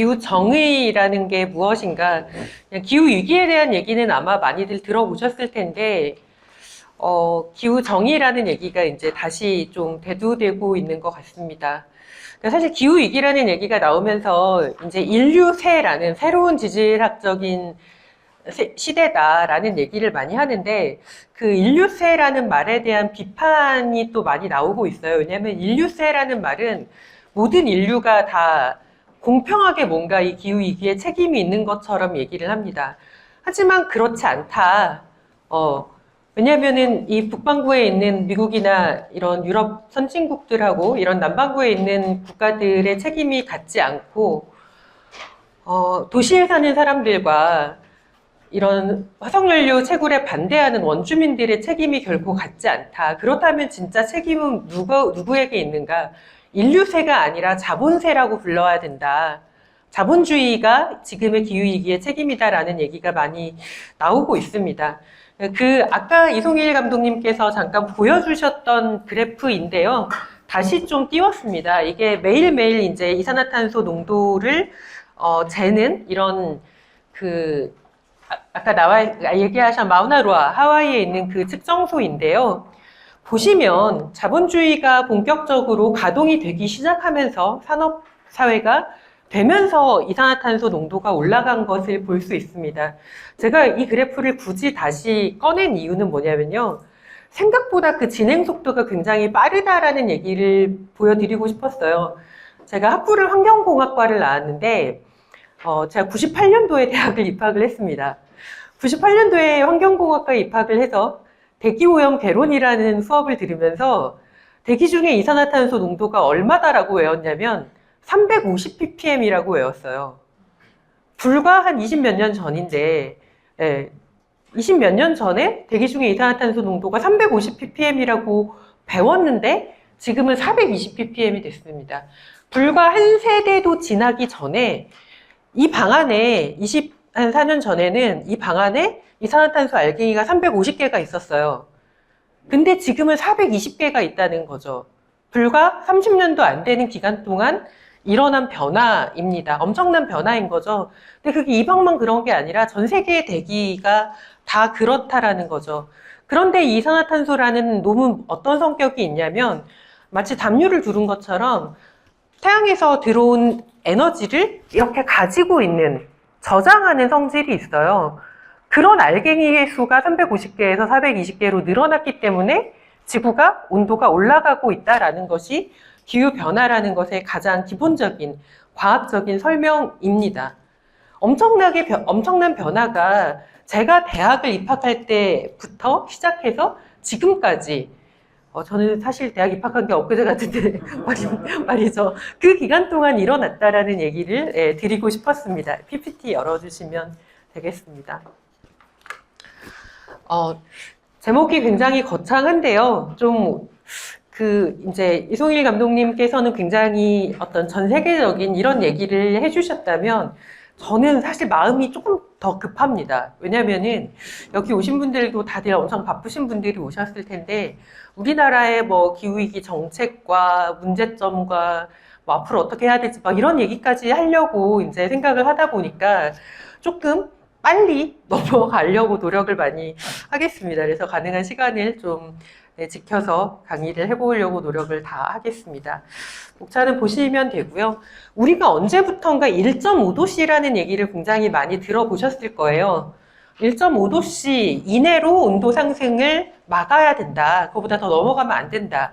기후정의라는 게 무엇인가? 그냥 기후위기에 대한 얘기는 아마 많이들 들어보셨을 텐데, 기후정의라는 얘기가 이제 다시 좀 대두되고 있는 것 같습니다. 그러니까 사실 기후위기라는 얘기가 나오면서 이제 인류세라는 새로운 지질학적인 시대다라는 얘기를 많이 하는데, 그 인류세라는 말에 대한 비판이 또 많이 나오고 있어요. 왜냐하면 인류세라는 말은 모든 인류가 다 공평하게 뭔가 이 기후위기에 책임이 있는 것처럼 얘기를 합니다. 하지만 그렇지 않다. 왜냐면은 이 북반구에 있는 미국이나 이런 유럽 선진국들하고 이런 남반구에 있는 국가들의 책임이 같지 않고, 도시에 사는 사람들과 이런 화석연료 채굴에 반대하는 원주민들의 책임이 결코 같지 않다. 그렇다면 진짜 책임은 누구에게 있는가? 인류세가 아니라 자본세라고 불러야 된다. 자본주의가 지금의 기후위기의 책임이다라는 얘기가 많이 나오고 있습니다. 아까 이송일 감독님께서 잠깐 보여주셨던 그래프인데요. 다시 좀 띄웠습니다. 이게 매일매일 이제 이산화탄소 농도를, 재는 이런 아까 얘기하신 마우나루아, 하와이에 있는 그 측정소인데요. 보시면 자본주의가 본격적으로 가동이 되기 시작하면서 산업사회가 되면서 이산화탄소 농도가 올라간 것을 볼 수 있습니다. 제가 이 그래프를 굳이 다시 꺼낸 이유는 뭐냐면요. 생각보다 그 진행 속도가 굉장히 빠르다라는 얘기를 보여드리고 싶었어요. 제가 학부를 환경공학과를 나왔는데, 제가 98년도에 대학을 입학을 했습니다. 98년도에 환경공학과에 입학을 해서 대기오염 개론이라는 수업을 들으면서 대기 중에 이산화탄소 농도가 얼마다라고 외웠냐면 350ppm이라고 외웠어요. 불과 한 20 몇 년 전인데, 20 몇 년 전에 대기 중에 이산화탄소 농도가 350ppm이라고 배웠는데 지금은 420ppm이 됐습니다. 불과 한 세대도 지나기 전에 이 방 안에 한 4년 전에는 이 방 안에 이산화탄소 알갱이가 350개가 있었어요. 근데 지금은 420개가 있다는 거죠. 불과 30년도 안 되는 기간 동안 일어난 변화입니다. 엄청난 변화인 거죠. 근데 그게 이 방만 그런 게 아니라 전 세계의 대기가 다 그렇다라는 거죠. 그런데 이 이산화탄소라는 놈은 어떤 성격이 있냐면 마치 담요를 두른 것처럼 태양에서 들어온 에너지를 이렇게 가지고 있는, 저장하는 성질이 있어요. 그런 알갱이의 수가 350개에서 420개로 늘어났기 때문에 지구가 온도가 올라가고 있다라는 것이 기후변화라는 것의 가장 기본적인 과학적인 설명입니다. 엄청난 변화가 제가 대학을 입학할 때부터 시작해서 지금까지, 저는 사실 대학 입학한 게 엊그제 같은데 말이죠. 그 기간 동안 일어났다라는 얘기를 드리고 싶었습니다. PPT 열어주시면 되겠습니다. 제목이 굉장히 거창한데요. 이제 이송일 감독님께서는 굉장히 어떤 전 세계적인 이런 얘기를 해주셨다면 저는 사실 마음이 조금 더 급합니다. 왜냐면은 여기 오신 분들도 다들 엄청 바쁘신 분들이 오셨을 텐데 우리나라의 뭐 기후위기 정책과 문제점과 뭐 앞으로 어떻게 해야 될지 막 이런 얘기까지 하려고 이제 생각을 하다 보니까 조금 빨리 넘어가려고 노력을 많이 하겠습니다. 그래서 가능한 시간을 좀 지켜서 강의를 해보려고 노력을 다 하겠습니다. 목차는 보시면 되고요. 우리가 언제부턴가 1.5도씨라는 얘기를 굉장히 많이 들어보셨을 거예요. 1.5도씨 이내로 온도 상승을 막아야 된다. 그거보다 더 넘어가면 안 된다.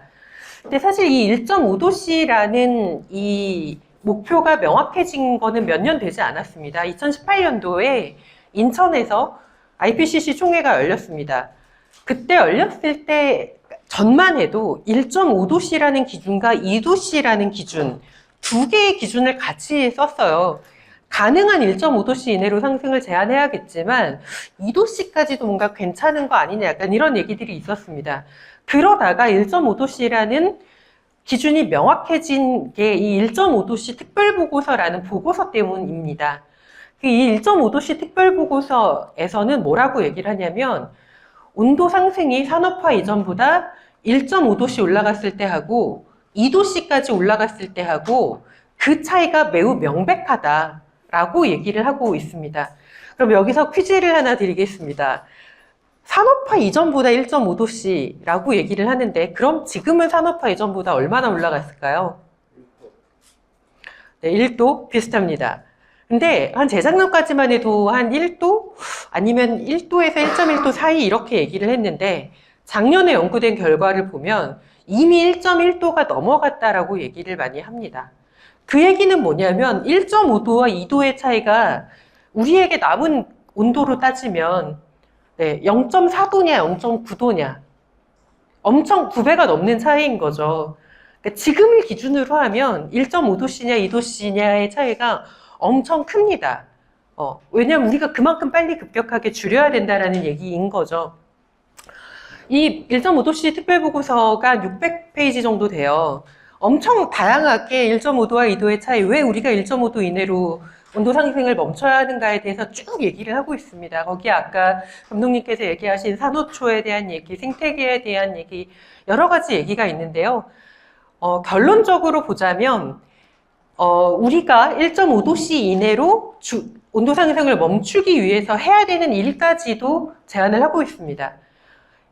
근데 사실 이 1.5도씨라는 이 목표가 명확해진 거는 몇 년 되지 않았습니다. 2018년도에 인천에서 IPCC 총회가 열렸습니다. 그때 열렸을 때 전만 해도 1.5도씨라는 기준과 2도씨라는 기준, 두 개의 기준을 같이 썼어요. 가능한 1.5도씨 이내로 상승을 제한해야겠지만 2도씨까지도 뭔가 괜찮은 거 아니냐, 약간 이런 얘기들이 있었습니다. 그러다가 1.5도씨라는 기준이 명확해진 게 이 1.5도씨 특별보고서라는 보고서 때문입니다. 이 1.5도씨 특별보고서에서는 뭐라고 얘기를 하냐면 온도 상승이 산업화 이전보다 1.5도씨 올라갔을 때 하고 2도씨까지 올라갔을 때 하고 그 차이가 매우 명백하다라고 얘기를 하고 있습니다. 그럼 여기서 퀴즈를 하나 드리겠습니다. 산업화 이전보다 1.5도씨라고 얘기를 하는데 그럼 지금은 산업화 이전보다 얼마나 올라갔을까요? 네, 1도 비슷합니다. 근데 한 재작년까지만 해도 한 1도 아니면 1도에서 1.1도 사이 이렇게 얘기를 했는데 작년에 연구된 결과를 보면 이미 1.1도가 넘어갔다라고 얘기를 많이 합니다. 그 얘기는 뭐냐면 1.5도와 2도의 차이가 우리에게 남은 온도로 따지면 0.4도냐 0.9도냐 엄청 9배가 넘는 차이인 거죠. 그러니까 지금을 기준으로 하면 1.5도씨냐 2도씨냐의 차이가 엄청 큽니다. 왜냐하면 우리가 그만큼 빨리 급격하게 줄여야 된다라는 얘기인 거죠. 이 1.5도씨 특별보고서가 600페이지 정도 돼요. 엄청 다양하게 1.5도와 2도의 차이, 왜 우리가 1.5도 이내로 온도 상승을 멈춰야 하는가에 대해서 쭉 얘기를 하고 있습니다. 거기에 아까 감독님께서 얘기하신 산호초에 대한 얘기, 생태계에 대한 얘기, 여러 가지 얘기가 있는데요. 결론적으로 보자면 우리가 1.5도씨 이내로 온도 상승을 멈추기 위해서 해야 되는 일까지도 제안을 하고 있습니다.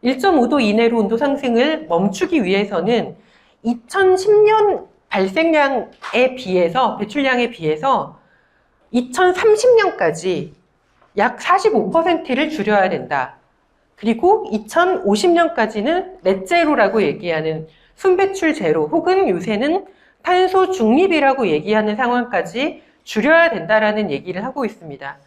1.5도 이내로 온도 상승을 멈추기 위해서는 2010년 발생량에 비해서, 배출량에 비해서 2030년까지 약 45%를 줄여야 된다. 그리고 2050년까지는 넷제로라고 얘기하는 순배출 제로 혹은 요새는 탄소 중립이라고 얘기하는 상황까지 줄여야 된다라는 얘기를 하고 있습니다.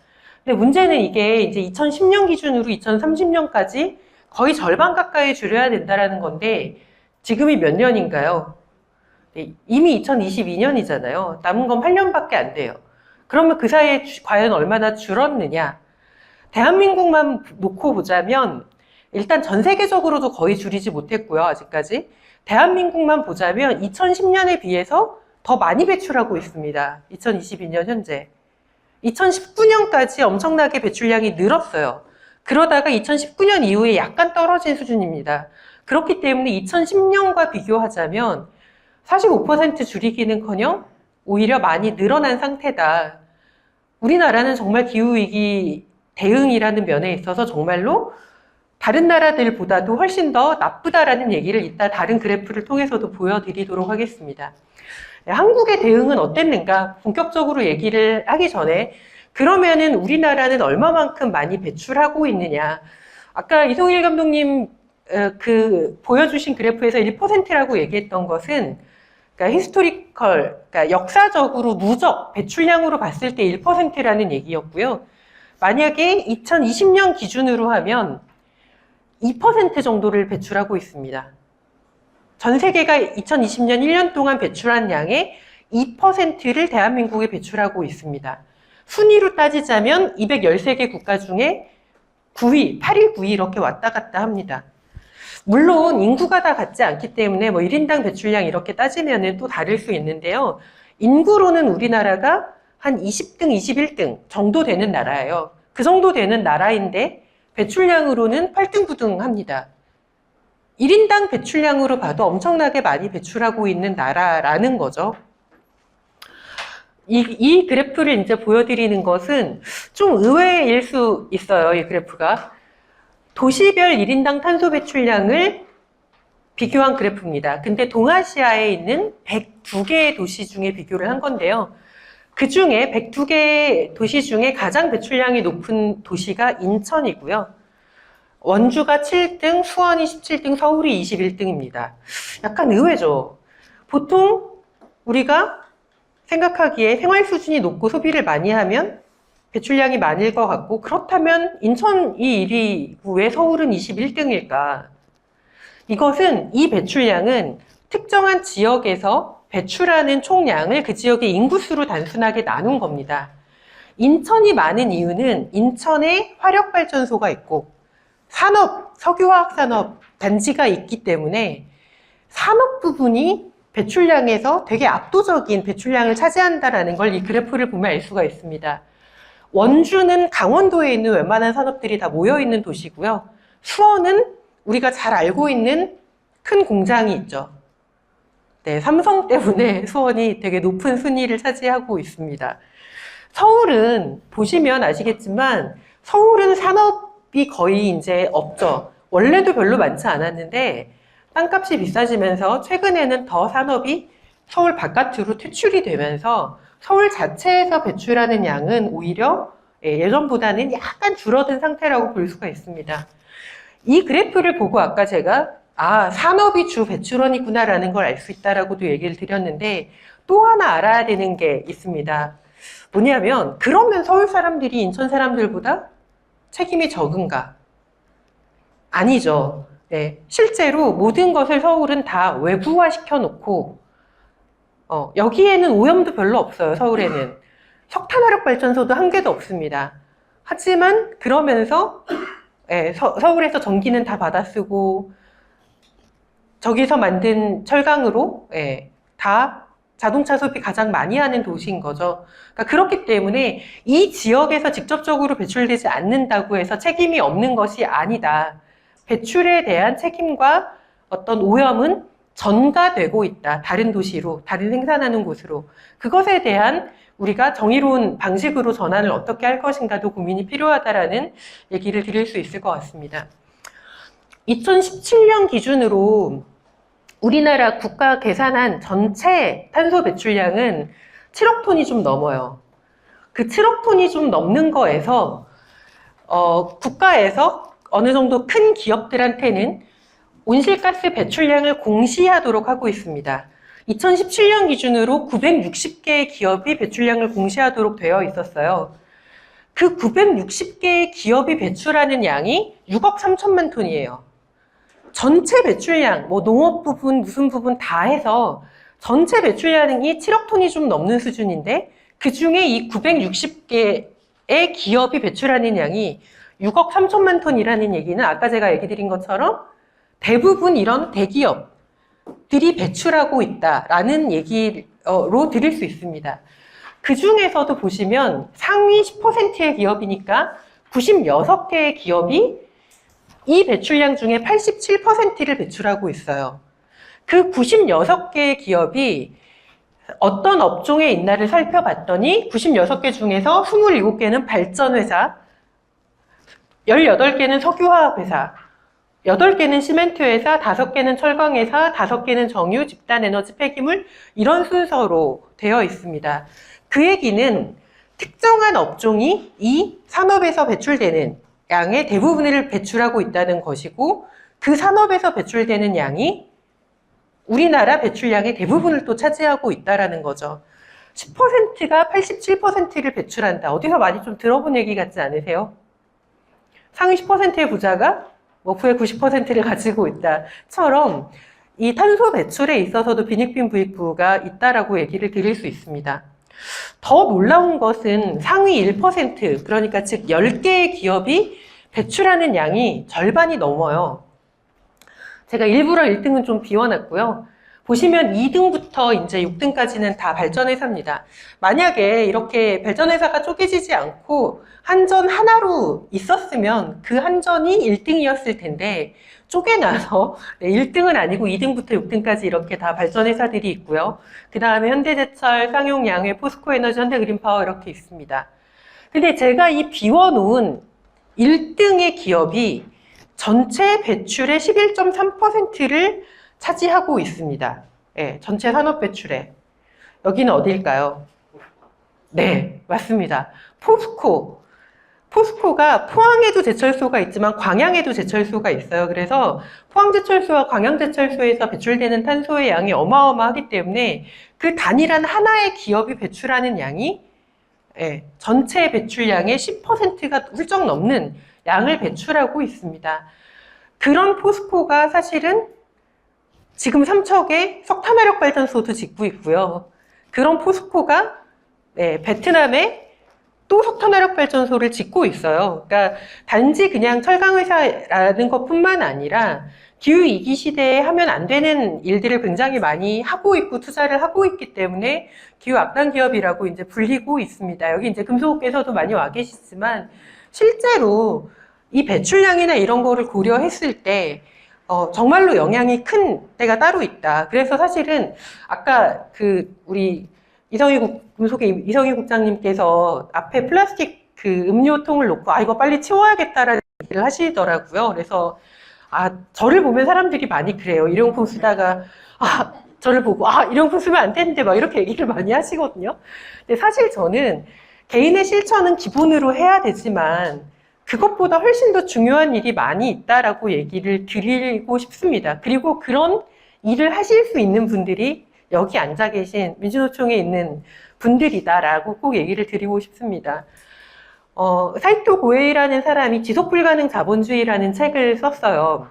근데 문제는 이게 이제 2010년 기준으로 2030년까지 거의 절반 가까이 줄여야 된다라는 건데 지금이 몇 년인가요? 이미 2022년이잖아요. 남은 건 8년밖에 안 돼요. 그러면 그 사이에 과연 얼마나 줄었느냐? 대한민국만 놓고 보자면 일단 전 세계적으로도 거의 줄이지 못했고요. 아직까지. 대한민국만 보자면 2010년에 비해서 더 많이 배출하고 있습니다. 2022년 현재. 2019년까지 엄청나게 배출량이 늘었어요. 그러다가 2019년 이후에 약간 떨어진 수준입니다. 그렇기 때문에 2010년과 비교하자면 45% 줄이기는커녕 오히려 많이 늘어난 상태다. 우리나라는 정말 기후위기 대응이라는 면에 있어서 정말로 다른 나라들보다도 훨씬 더 나쁘다라는 얘기를 이따 다른 그래프를 통해서도 보여드리도록 하겠습니다. 한국의 대응은 어땠는가? 본격적으로 얘기를 하기 전에 그러면은 우리나라는 얼마만큼 많이 배출하고 있느냐? 아까 이송일 감독님 보여주신 그래프에서 1%라고 얘기했던 것은 그러니까 히스토리컬, 그러니까 역사적으로 누적 배출량으로 봤을 때 1%라는 얘기였고요. 만약에 2020년 기준으로 하면 2% 정도를 배출하고 있습니다. 전 세계가 2020년 1년 동안 배출한 양의 2%를 대한민국에 배출하고 있습니다. 순위로 따지자면 213개 국가 중에 9위, 8위, 9위 이렇게 왔다 갔다 합니다. 물론 인구가 다 같지 않기 때문에 뭐 1인당 배출량 이렇게 따지면 또 다를 수 있는데요. 인구로는 우리나라가 한 20등, 21등 정도 되는 나라예요. 그 정도 되는 나라인데 배출량으로는 8등, 9등 합니다. 1인당 배출량으로 봐도 엄청나게 많이 배출하고 있는 나라라는 거죠. 이 그래프를 이제 보여드리는 것은 좀 의외일 수 있어요, 이 그래프가. 도시별 1인당 탄소 배출량을 비교한 그래프입니다. 근데 동아시아에 있는 102개의 도시 중에 비교를 한 건데요. 그 중에 102개 도시 중에 가장 배출량이 높은 도시가 인천이고요. 원주가 7등, 수원이 17등, 서울이 21등입니다. 약간 의외죠. 보통 우리가 생각하기에 생활 수준이 높고 소비를 많이 하면 배출량이 많을 것 같고, 그렇다면 인천이 1위고 왜 서울은 21등일까? 이것은 이 배출량은 특정한 지역에서 배출하는 총량을 그 지역의 인구수로 단순하게 나눈 겁니다. 인천이 많은 이유는 인천에 화력발전소가 있고 산업, 석유화학산업 단지가 있기 때문에 산업 부분이 배출량에서 되게 압도적인 배출량을 차지한다는 걸 이 그래프를 보면 알 수가 있습니다. 원주는 강원도에 있는 웬만한 산업들이 다 모여있는 도시고요. 수원은 우리가 잘 알고 있는 큰 공장이 있죠. 네, 삼성 때문에 수원이 되게 높은 순위를 차지하고 있습니다. 서울은 보시면 아시겠지만 서울은 산업이 거의 이제 없죠. 원래도 별로 많지 않았는데 땅값이 비싸지면서 최근에는 더 산업이 서울 바깥으로 퇴출이 되면서 서울 자체에서 배출하는 양은 오히려 예전보다는 약간 줄어든 상태라고 볼 수가 있습니다. 이 그래프를 보고 아까 제가 산업이 주 배출원이구나라는 걸 알 수 있다라고도 얘기를 드렸는데 또 하나 알아야 되는 게 있습니다. 뭐냐면 그러면 서울 사람들이 인천 사람들보다 책임이 적은가? 아니죠. 네, 실제로 모든 것을 서울은 다 외부화 시켜놓고 여기에는 오염도 별로 없어요. 서울에는. 석탄화력 발전소도 한 개도 없습니다. 하지만 그러면서 서울에서 전기는 다 받아 쓰고 저기서 만든 철강으로 다 자동차 소비 가장 많이 하는 도시인 거죠. 그러니까 그렇기 때문에 이 지역에서 직접적으로 배출되지 않는다고 해서 책임이 없는 것이 아니다. 배출에 대한 책임과 어떤 오염은 전가되고 있다. 다른 도시로, 다른 생산하는 곳으로. 그것에 대한 우리가 정의로운 방식으로 전환을 어떻게 할 것인가도 고민이 필요하다라는 얘기를 드릴 수 있을 것 같습니다. 2017년 기준으로 우리나라 국가 계산한 전체 탄소 배출량은 7억 톤이 좀 넘어요. 그 7억 톤이 좀 넘는 거에서 국가에서 어느 정도 큰 기업들한테는 온실가스 배출량을 공시하도록 하고 있습니다. 2017년 기준으로 960개의 기업이 배출량을 공시하도록 되어 있었어요. 그 960개의 기업이 배출하는 양이 6억 3천만 톤이에요. 전체 배출량, 뭐 농업 부분, 무슨 부분 다 해서 전체 배출량이 7억 톤이 좀 넘는 수준인데 그 중에 이 960개의 기업이 배출하는 양이 6억 3천만 톤이라는 얘기는 아까 제가 얘기 드린 것처럼 대부분 이런 대기업들이 배출하고 있다라는 얘기로 드릴 수 있습니다. 그 중에서도 보시면 상위 10%의 기업이니까 96개의 기업이 이 배출량 중에 87%를 배출하고 있어요. 그 96개의 기업이 어떤 업종에 있나를 살펴봤더니 96개 중에서 27개는 발전회사, 18개는 석유화학회사, 8개는 시멘트 회사, 5개는 철강회사, 5개는 정유, 집단에너지, 폐기물 이런 순서로 되어 있습니다. 그 얘기는 특정한 업종이 이 산업에서 배출되는 양의 대부분을 배출하고 있다는 것이고 그 산업에서 배출되는 양이 우리나라 배출량의 대부분을 또 차지하고 있다는 거죠. 10%가 87%를 배출한다. 어디서 많이 좀 들어본 얘기 같지 않으세요? 상위 10%의 부자가 워프의 90%를 가지고 있다처럼 이 탄소 배출에 있어서도 빈익빈 부익부가 있다라고 얘기를 드릴 수 있습니다. 더 놀라운 것은 상위 1%, 그러니까 즉 10개의 기업이 배출하는 양이 절반이 넘어요. 제가 일부러 1등은 좀 비워놨고요. 보시면 2등부터 이제 6등까지는 다 발전회사입니다. 만약에 이렇게 발전회사가 쪼개지지 않고 한전 하나로 있었으면 그 한전이 1등이었을 텐데 쪼개놔서 1등은 아니고 2등부터 6등까지 이렇게 다 발전회사들이 있고요. 그 다음에 현대제철, 쌍용, 양회, 포스코에너지, 현대그린파워 이렇게 있습니다. 근데 제가 이 비워놓은 1등의 기업이 전체 배출의 11.3%를 차지하고 있습니다. 네, 전체 산업 배출에. 여기는 어딜까요? 네, 맞습니다. 포스코. 포스코가 포항에도 제철소가 있지만 광양에도 제철소가 있어요. 그래서 포항제철소와 광양제철소에서 배출되는 탄소의 양이 어마어마하기 때문에 그 단일한 하나의 기업이 배출하는 양이 전체 배출량의 10%가 훌쩍 넘는 양을 배출하고 있습니다. 그런 포스코가 사실은 지금 삼척에 석탄화력 발전소도 짓고 있고요. 그런 포스코가 베트남에 또 석탄화력 발전소를 짓고 있어요. 그러니까 단지 그냥 철강회사라는 것뿐만 아니라 기후위기 시대에 하면 안 되는 일들을 굉장히 많이 하고 있고 투자를 하고 있기 때문에 기후악단 기업이라고 이제 불리고 있습니다. 여기 이제 금속업계에서도 많이 와 계시지만 실제로 이 배출량이나 이런 거를 고려했을 때 정말로 영향이 큰 때가 따로 있다. 그래서 사실은 아까 우리 금속의 이성희 국장님께서 앞에 플라스틱 음료통을 놓고 이거 빨리 치워야겠다라는 얘기를 하시더라고요. 그래서 저를 보면 사람들이 많이 그래요. 일회용품 쓰다가 저를 보고 일회용품 쓰면 안 되는데 막 이렇게 얘기를 많이 하시거든요. 근데 사실 저는 개인의 실천은 기본으로 해야 되지만 그것보다 훨씬 더 중요한 일이 많이 있다라고 얘기를 드리고 싶습니다. 그리고 그런 일을 하실 수 있는 분들이 여기 앉아 계신 민주노총에 있는 분들이다라고 꼭 얘기를 드리고 싶습니다. 사이토 고에이라는 사람이 지속불가능 자본주의라는 책을 썼어요.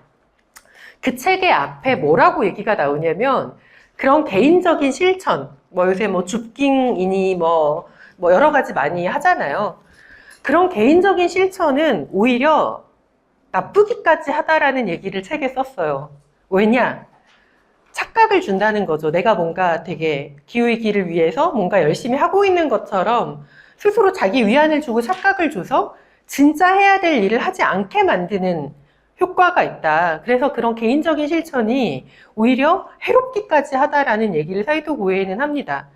그 책의 앞에 뭐라고 얘기가 나오냐면 그런 개인적인 실천, 요새 줍깅이니 여러 가지 많이 하잖아요. 그런 개인적인 실천은 오히려 나쁘기까지 하다라는 얘기를 책에 썼어요. 왜냐? 착각을 준다는 거죠. 내가 뭔가 되게 기후위기를 위해서 뭔가 열심히 하고 있는 것처럼 스스로 자기 위안을 주고 착각을 줘서 진짜 해야 될 일을 하지 않게 만드는 효과가 있다. 그래서 그런 개인적인 실천이 오히려 해롭기까지 하다라는 얘기를 사이토 고에이는 합니다.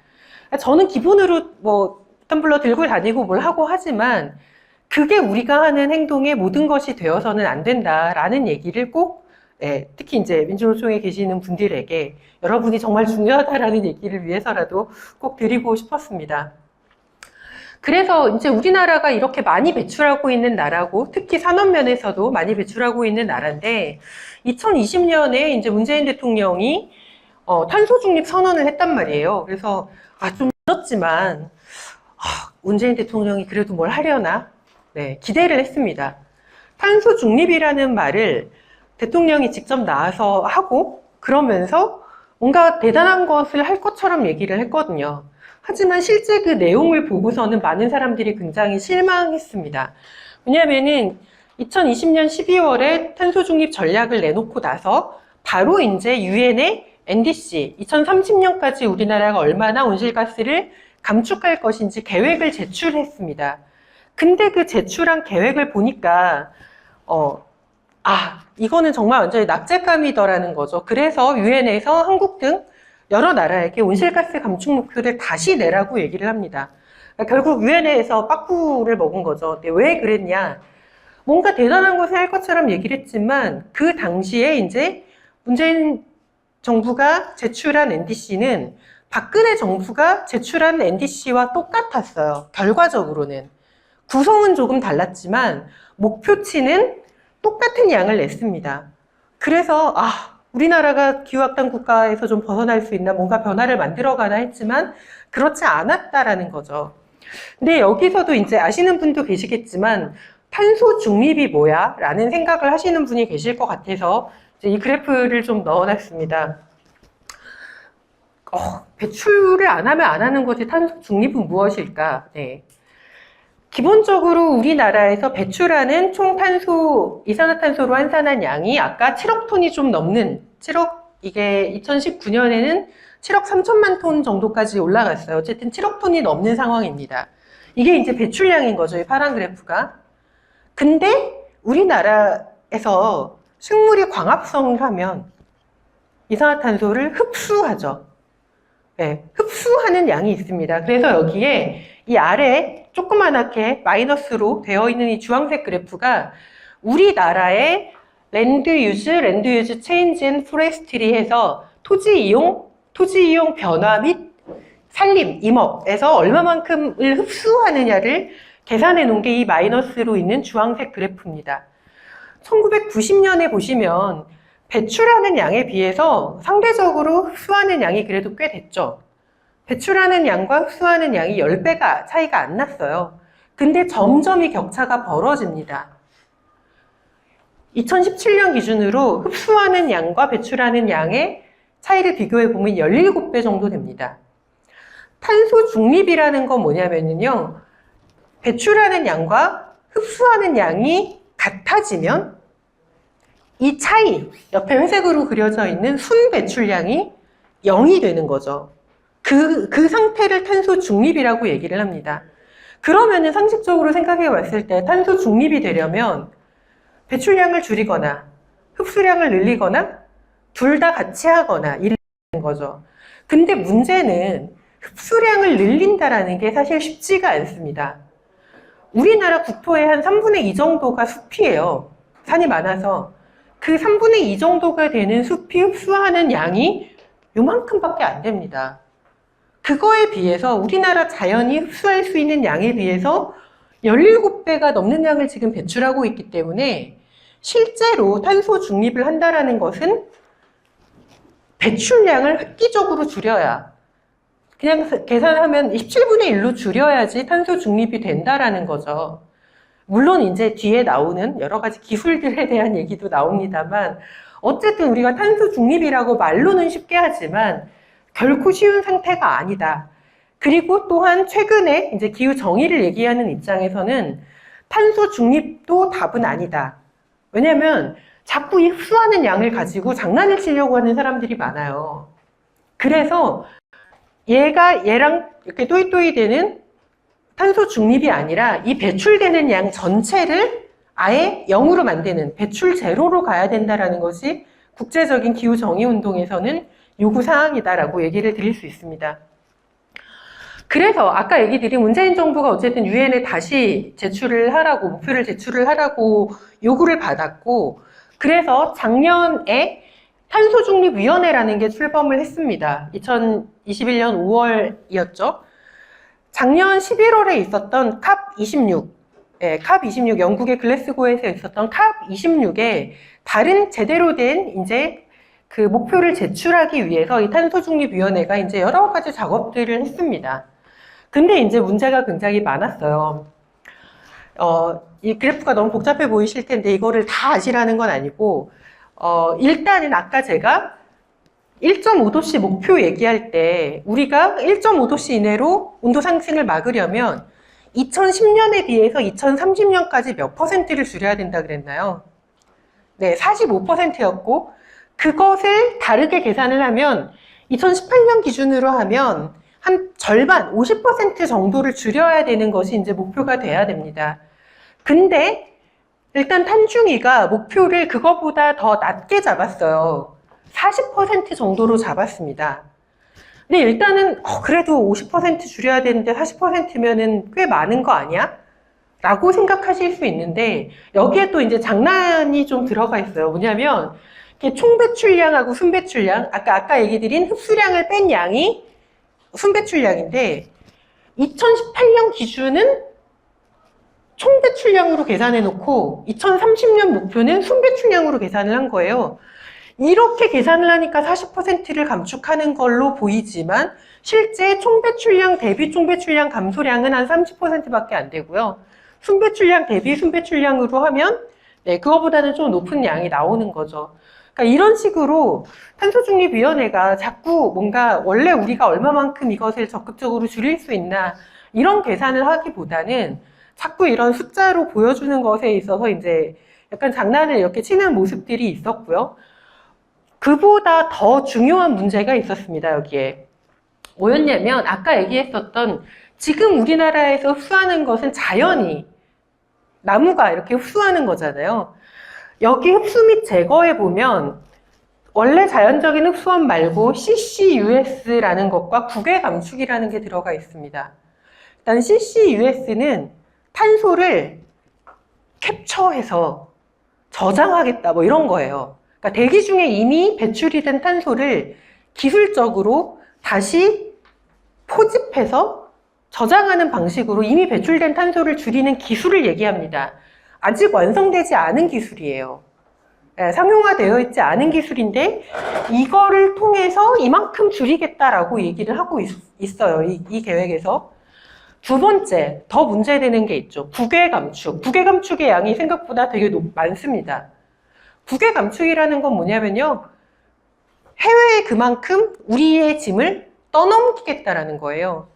저는 기본으로 텀블러 들고 다니고 뭘 하고 하지만 그게 우리가 하는 행동의 모든 것이 되어서는 안 된다라는 얘기를 꼭 특히 이제 민주노총에 계시는 분들에게 여러분이 정말 중요하다라는 얘기를 위해서라도 꼭 드리고 싶었습니다. 그래서 이제 우리나라가 이렇게 많이 배출하고 있는 나라고 특히 산업면에서도 많이 배출하고 있는 나라인데 2020년에 이제 문재인 대통령이 탄소 중립 선언을 했단 말이에요. 그래서 좀 늦었지만 문재인 대통령이 그래도 뭘 하려나? 기대를 했습니다. 탄소 중립이라는 말을 대통령이 직접 나와서 하고 그러면서 뭔가 대단한 것을 할 것처럼 얘기를 했거든요. 하지만 실제 그 내용을 보고서는 많은 사람들이 굉장히 실망했습니다. 왜냐하면은 2020년 12월에 탄소 중립 전략을 내놓고 나서 바로 이제 유엔의 NDC 2030년까지 우리나라가 얼마나 온실가스를 감축할 것인지 계획을 제출했습니다. 근데 그 제출한 계획을 보니까 이거는 정말 완전히 낙제감이더라는 거죠. 그래서 유엔에서 한국 등 여러 나라에게 온실가스 감축 목표를 다시 내라고 얘기를 합니다. 그러니까 결국 유엔에서 빠꾸를 먹은 거죠. 근데 왜 그랬냐? 뭔가 대단한 것을 할 것처럼 얘기를 했지만 그 당시에 이제 문재인 정부가 제출한 NDC는 박근혜 정부가 제출한 NDC와 똑같았어요. 결과적으로는. 구성은 조금 달랐지만 목표치는 똑같은 양을 냈습니다. 그래서 우리나라가 기후악당 국가에서 좀 벗어날 수 있나 뭔가 변화를 만들어가나 했지만 그렇지 않았다라는 거죠. 근데 여기서도 이제 아시는 분도 계시겠지만 탄소 중립이 뭐야? 라는 생각을 하시는 분이 계실 것 같아서 이제 이 그래프를 좀 넣어놨습니다. 배출을 안 하면 안 하는 거지 탄소 중립은 무엇일까? 기본적으로 우리나라에서 배출하는 총 탄소, 이산화탄소로 환산한 양이 아까 7억 톤이 좀 넘는, 이게 2019년에는 7억 3천만 톤 정도까지 올라갔어요. 어쨌든 7억 톤이 넘는 상황입니다. 이게 이제 배출량인 거죠, 이 파란 그래프가. 근데 우리나라에서 식물이 광합성을 하면 이산화탄소를 흡수하죠. 흡수하는 양이 있습니다. 그래서 여기에 이 아래 조그만하게 마이너스로 되어 있는 이 주황색 그래프가 우리나라의 랜드 유즈 체인지 앤 포레스트리 해서 토지 이용 변화 및 산림, 임업에서 얼마만큼을 흡수하느냐를 계산해 놓은 게 이 마이너스로 있는 주황색 그래프입니다. 1990년에 보시면 배출하는 양에 비해서 상대적으로 흡수하는 양이 그래도 꽤 됐죠. 배출하는 양과 흡수하는 양이 10배가 차이가 안 났어요. 근데 점점 이 격차가 벌어집니다. 2017년 기준으로 흡수하는 양과 배출하는 양의 차이를 비교해 보면 17배 정도 됩니다. 탄소 중립이라는 건 뭐냐면요. 배출하는 양과 흡수하는 양이 같아지면 이 차이, 옆에 회색으로 그려져 있는 순 배출량이 0이 되는 거죠. 그 상태를 탄소 중립이라고 얘기를 합니다. 그러면은 상식적으로 생각해 봤을 때 탄소 중립이 되려면 배출량을 줄이거나 흡수량을 늘리거나 둘 다 같이 하거나 이런 거죠. 근데 문제는 흡수량을 늘린다라는 게 사실 쉽지가 않습니다. 우리나라 국토의 한 3분의 2 정도가 숲이에요. 산이 많아서. 그 3분의 2 정도가 되는 숲이 흡수하는 양이 요만큼밖에 안 됩니다. 그거에 비해서 우리나라 자연이 흡수할 수 있는 양에 비해서 17배가 넘는 양을 지금 배출하고 있기 때문에 실제로 탄소 중립을 한다는 것은 배출량을 획기적으로 줄여야, 그냥 계산하면 17분의 1로 줄여야지 탄소 중립이 된다라는 거죠. 물론 이제 뒤에 나오는 여러 가지 기술들에 대한 얘기도 나옵니다만 어쨌든 우리가 탄소 중립이라고 말로는 쉽게 하지만 결코 쉬운 상태가 아니다. 그리고 또한 최근에 이제 기후 정의를 얘기하는 입장에서는 탄소 중립도 답은 아니다. 왜냐면 자꾸 이 흡수하는 양을 가지고 장난을 치려고 하는 사람들이 많아요. 그래서 얘랑 이렇게 또이또이 되는 탄소 중립이 아니라 이 배출되는 양 전체를 아예 0으로 만드는 배출 제로로 가야 된다는 것이 국제적인 기후 정의 운동에서는 요구 사항이다라고 얘기를 드릴 수 있습니다. 그래서 아까 얘기 드린 문재인 정부가 어쨌든 유엔에 다시 제출을 하라고, 목표를 제출을 하라고 요구를 받았고, 그래서 작년에 탄소중립위원회라는 게 출범을 했습니다. 2021년 5월이었죠. 작년 11월에 있었던 캅26, 캅26, 영국의 글래스고에서 있었던 캅26에 다른 제대로 된 이제 그 목표를 제출하기 위해서 이 탄소중립위원회가 이제 여러 가지 작업들을 했습니다. 근데 이제 문제가 굉장히 많았어요. 이 그래프가 너무 복잡해 보이실 텐데 이거를 다 아시라는 건 아니고, 일단은 아까 제가 1.5도씨 목표 얘기할 때 우리가 1.5도씨 이내로 온도 상승을 막으려면 2010년에 비해서 2030년까지 몇 %를 줄여야 된다 그랬나요? 네, 45%였고 그것을 다르게 계산을 하면 2018년 기준으로 하면 한 절반, 50% 정도를 줄여야 되는 것이 이제 목표가 돼야 됩니다. 근데 일단 탄중이가 목표를 그거보다 더 낮게 잡았어요. 40% 정도로 잡았습니다. 근데 일단은 그래도 50% 줄여야 되는데 40%면은 꽤 많은 거 아니야? 라고 생각하실 수 있는데 여기에 또 이제 장난이 좀 들어가 있어요. 뭐냐면 총 배출량하고 순 배출량, 아까 얘기 드린 흡수량을 뺀 양이 순 배출량인데 2018년 기준은 총 배출량으로 계산해 놓고 2030년 목표는 순 배출량으로 계산을 한 거예요. 이렇게 계산을 하니까 40%를 감축하는 걸로 보이지만 실제 총 배출량 대비 총 배출량 감소량은 한 30%밖에 안 되고요. 순 배출량 대비 순 배출량으로 하면 그거보다는 좀 높은 양이 나오는 거죠. 그러니까 이런 식으로 탄소중립위원회가 자꾸 뭔가 원래 우리가 얼마만큼 이것을 적극적으로 줄일 수 있나 이런 계산을 하기보다는 자꾸 이런 숫자로 보여주는 것에 있어서 이제 약간 장난을 이렇게 치는 모습들이 있었고요. 그보다 더 중요한 문제가 있었습니다, 여기에. 뭐였냐면 아까 얘기했었던 지금 우리나라에서 흡수하는 것은 자연이 나무가 이렇게 흡수하는 거잖아요. 여기 흡수 및 제거에 보면 원래 자연적인 흡수원 말고 CCUS라는 것과 국외 감축이라는 게 들어가 있습니다. 일단 CCUS는 탄소를 캡처해서 저장하겠다 뭐 이런 거예요. 그러니까 대기 중에 이미 배출이 된 탄소를 기술적으로 다시 포집해서 저장하는 방식으로 이미 배출된 탄소를 줄이는 기술을 얘기합니다. 아직 완성되지 않은 기술이에요. 상용화되어 있지 않은 기술인데 이거를 통해서 이만큼 줄이겠다라고 얘기를 하고 있어요. 이 계획에서. 두 번째, 더 문제되는 게 있죠. 국외 감축. 국외 감축의 양이 생각보다 되게 많습니다. 국외 감축이라는 건 뭐냐면요. 해외에 그만큼 우리의 짐을 떠넘기겠다라는 거예요.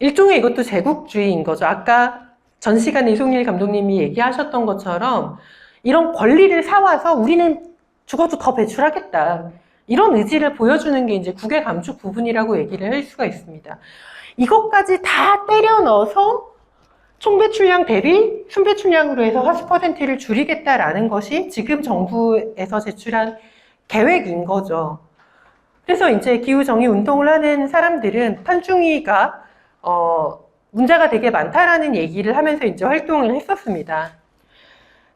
일종의 이것도 제국주의인 거죠. 아까 전 시간에 이송일 감독님이 얘기하셨던 것처럼 이런 권리를 사와서 우리는 죽어도 더 배출하겠다. 이런 의지를 보여주는 게 이제 국외 감축 부분이라고 얘기를 할 수가 있습니다. 이것까지 다 때려 넣어서 총배출량 대비 순배출량으로 해서 40%를 줄이겠다라는 것이 지금 정부에서 제출한 계획인 거죠. 그래서 이제 기후정의 운동을 하는 사람들은 탄중위가 문제가 되게 많다라는 얘기를 하면서 이제 활동을 했었습니다.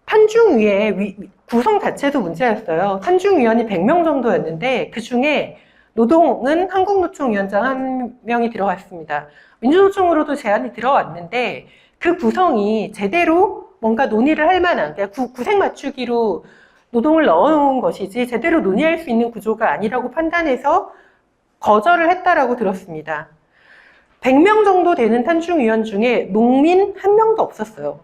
탄중위의 구성 자체도 문제였어요. 탄중위원이 100명 정도였는데 그 중에 노동은 한국노총위원장 1명이 들어갔습니다. 민주노총으로도 제안이 들어왔는데 그 구성이 제대로 뭔가 논의를 할 만한, 구색 맞추기로 노동을 넣어놓은 것이지 제대로 논의할 수 있는 구조가 아니라고 판단해서 거절을 했다라고 들었습니다. 100명 정도 되는 탄중위원 중에 농민 1명도 없었어요.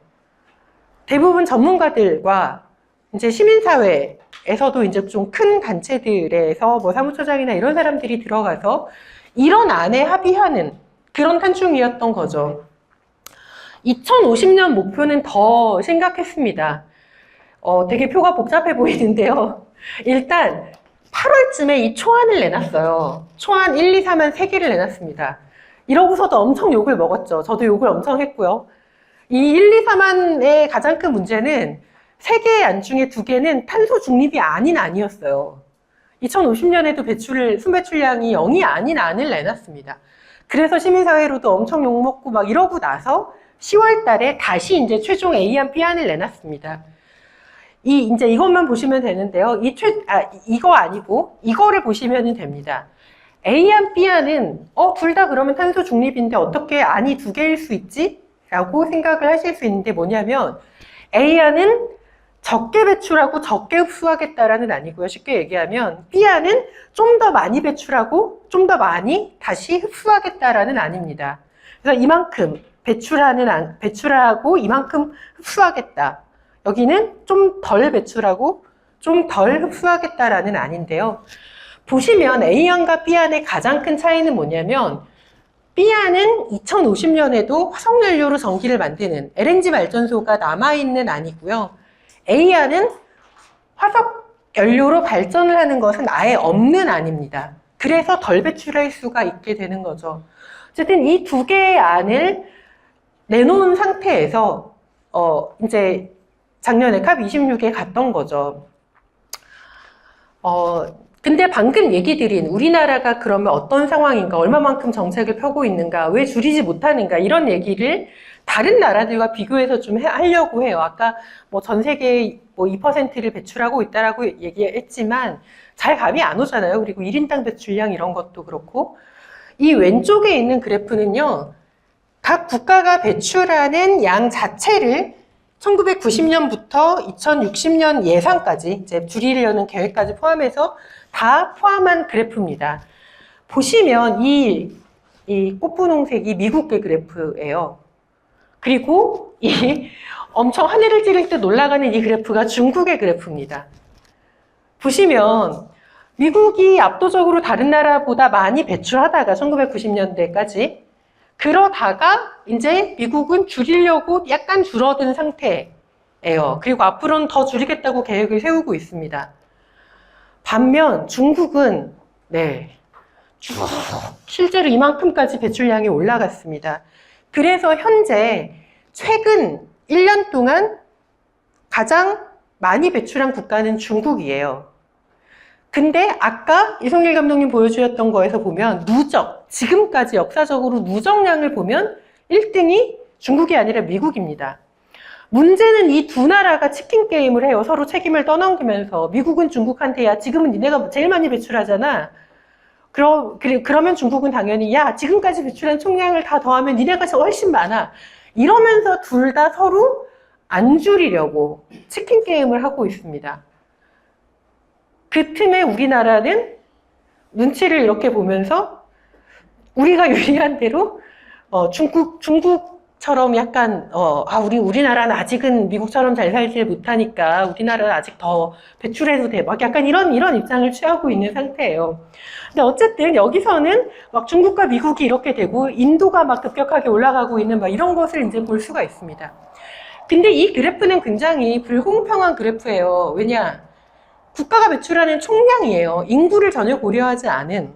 대부분 전문가들과 이제 시민사회에서도 이제 좀 큰 단체들에서 뭐 사무처장이나 이런 사람들이 들어가서 이런 안에 합의하는 그런 탄중위였던 거죠. 2050년 목표는 더 심각했습니다. 되게 표가 복잡해 보이는데요. 일단 8월쯤에 이 초안을 내놨어요. 초안 1, 2, 3안 3개를 내놨습니다. 이러고서도 엄청 욕을 먹었죠. 저도 욕을 엄청 했고요. 이 1, 2, 3안의 가장 큰 문제는 3개의 안 중에 2개는 탄소 중립이 아닌 안이었어요. 2050년에도 순배출량이 0이 아닌 안을 내놨습니다. 그래서 시민사회로도 엄청 욕먹고 막 이러고 나서 10월 달에 다시 이제 최종 A안, B안을 내놨습니다. 이제 이것만 보시면 되는데요. 이거 아니고 이거를 보시면 됩니다. A안, B안은 둘 다 그러면 탄소 중립인데 어떻게 안이 2개일 수 있지? 라고 생각을 하실 수 있는데 뭐냐면 A안은 적게 배출하고 적게 흡수하겠다라는 안이고요. 쉽게 얘기하면 B안은 좀 더 많이 배출하고 좀 더 많이 다시 흡수하겠다라는 안입니다. 그래서 이만큼 배출하고 이만큼 흡수하겠다. 여기는 좀 덜 배출하고 좀 덜 흡수하겠다라는 안인데요. 보시면 A안과 B안의 가장 큰 차이는 뭐냐면 B안은 2050년에도 화석연료로 전기를 만드는 LNG 발전소가 남아있는 안이고요. A안은 화석연료로 발전을 하는 것은 아예 없는 안입니다. 그래서 덜 배출할 수가 있게 되는 거죠. 어쨌든 이 2개의 안을 내놓은 상태에서 이제 작년에 캅26에 갔던 거죠. 근데 방금 얘기 드린 우리나라가 그러면 어떤 상황인가, 얼마만큼 정책을 펴고 있는가, 왜 줄이지 못하는가 이런 얘기를 다른 나라들과 비교해서 좀 하려고 해요. 아까 뭐 전 세계 뭐 2%를 배출하고 있다라고 얘기했지만 잘 감이 안 오잖아요. 그리고 1인당 배출량 이런 것도 그렇고. 이 왼쪽에 있는 그래프는요. 각 국가가 배출하는 양 자체를 1990년부터 2060년 예상까지 이제 줄이려는 계획까지 포함해서 다 포함한 그래프입니다. 보시면 이 꽃분홍색이 미국의 그래프예요. 그리고 이 엄청 하늘을 찌를 듯 올라가는 이 그래프가 중국의 그래프입니다. 보시면 미국이 압도적으로 다른 나라보다 많이 배출하다가 1990년대까지 그러다가 이제 미국은 줄이려고 약간 줄어든 상태예요. 그리고 앞으로는 더 줄이겠다고 계획을 세우고 있습니다. 반면 중국은 쭉 실제로 이만큼까지 배출량이 올라갔습니다. 그래서 현재 최근 1년 동안 가장 많이 배출한 국가는 중국이에요. 근데 아까 이성길 감독님 보여주셨던 거에서 보면 지금까지 역사적으로 누적량을 보면 1등이 중국이 아니라 미국입니다. 문제는 이 두 나라가 치킨 게임을 해요. 서로 책임을 떠넘기면서 미국은 중국한테 야 지금은 니네가 제일 많이 배출하잖아. 그러면 중국은 당연히 야 지금까지 배출한 총량을 다 더하면 니네가 훨씬 많아. 이러면서 둘 다 서로 안 줄이려고 치킨 게임을 하고 있습니다. 그 틈에 우리나라는 눈치를 이렇게 보면서 우리가 유리한 대로 중국처럼 약간 우리나라는 아직은 미국처럼 잘 살지 못하니까 우리나라는 아직 더 배출해도 돼. 막 약간 이런 입장을 취하고 있는 상태예요. 근데 어쨌든 여기서는 막 중국과 미국이 이렇게 되고 인도가 막 급격하게 올라가고 있는 막 이런 것을 이제 볼 수가 있습니다. 근데 이 그래프는 굉장히 불공평한 그래프예요. 왜냐? 국가가 배출하는 총량이에요. 인구를 전혀 고려하지 않은.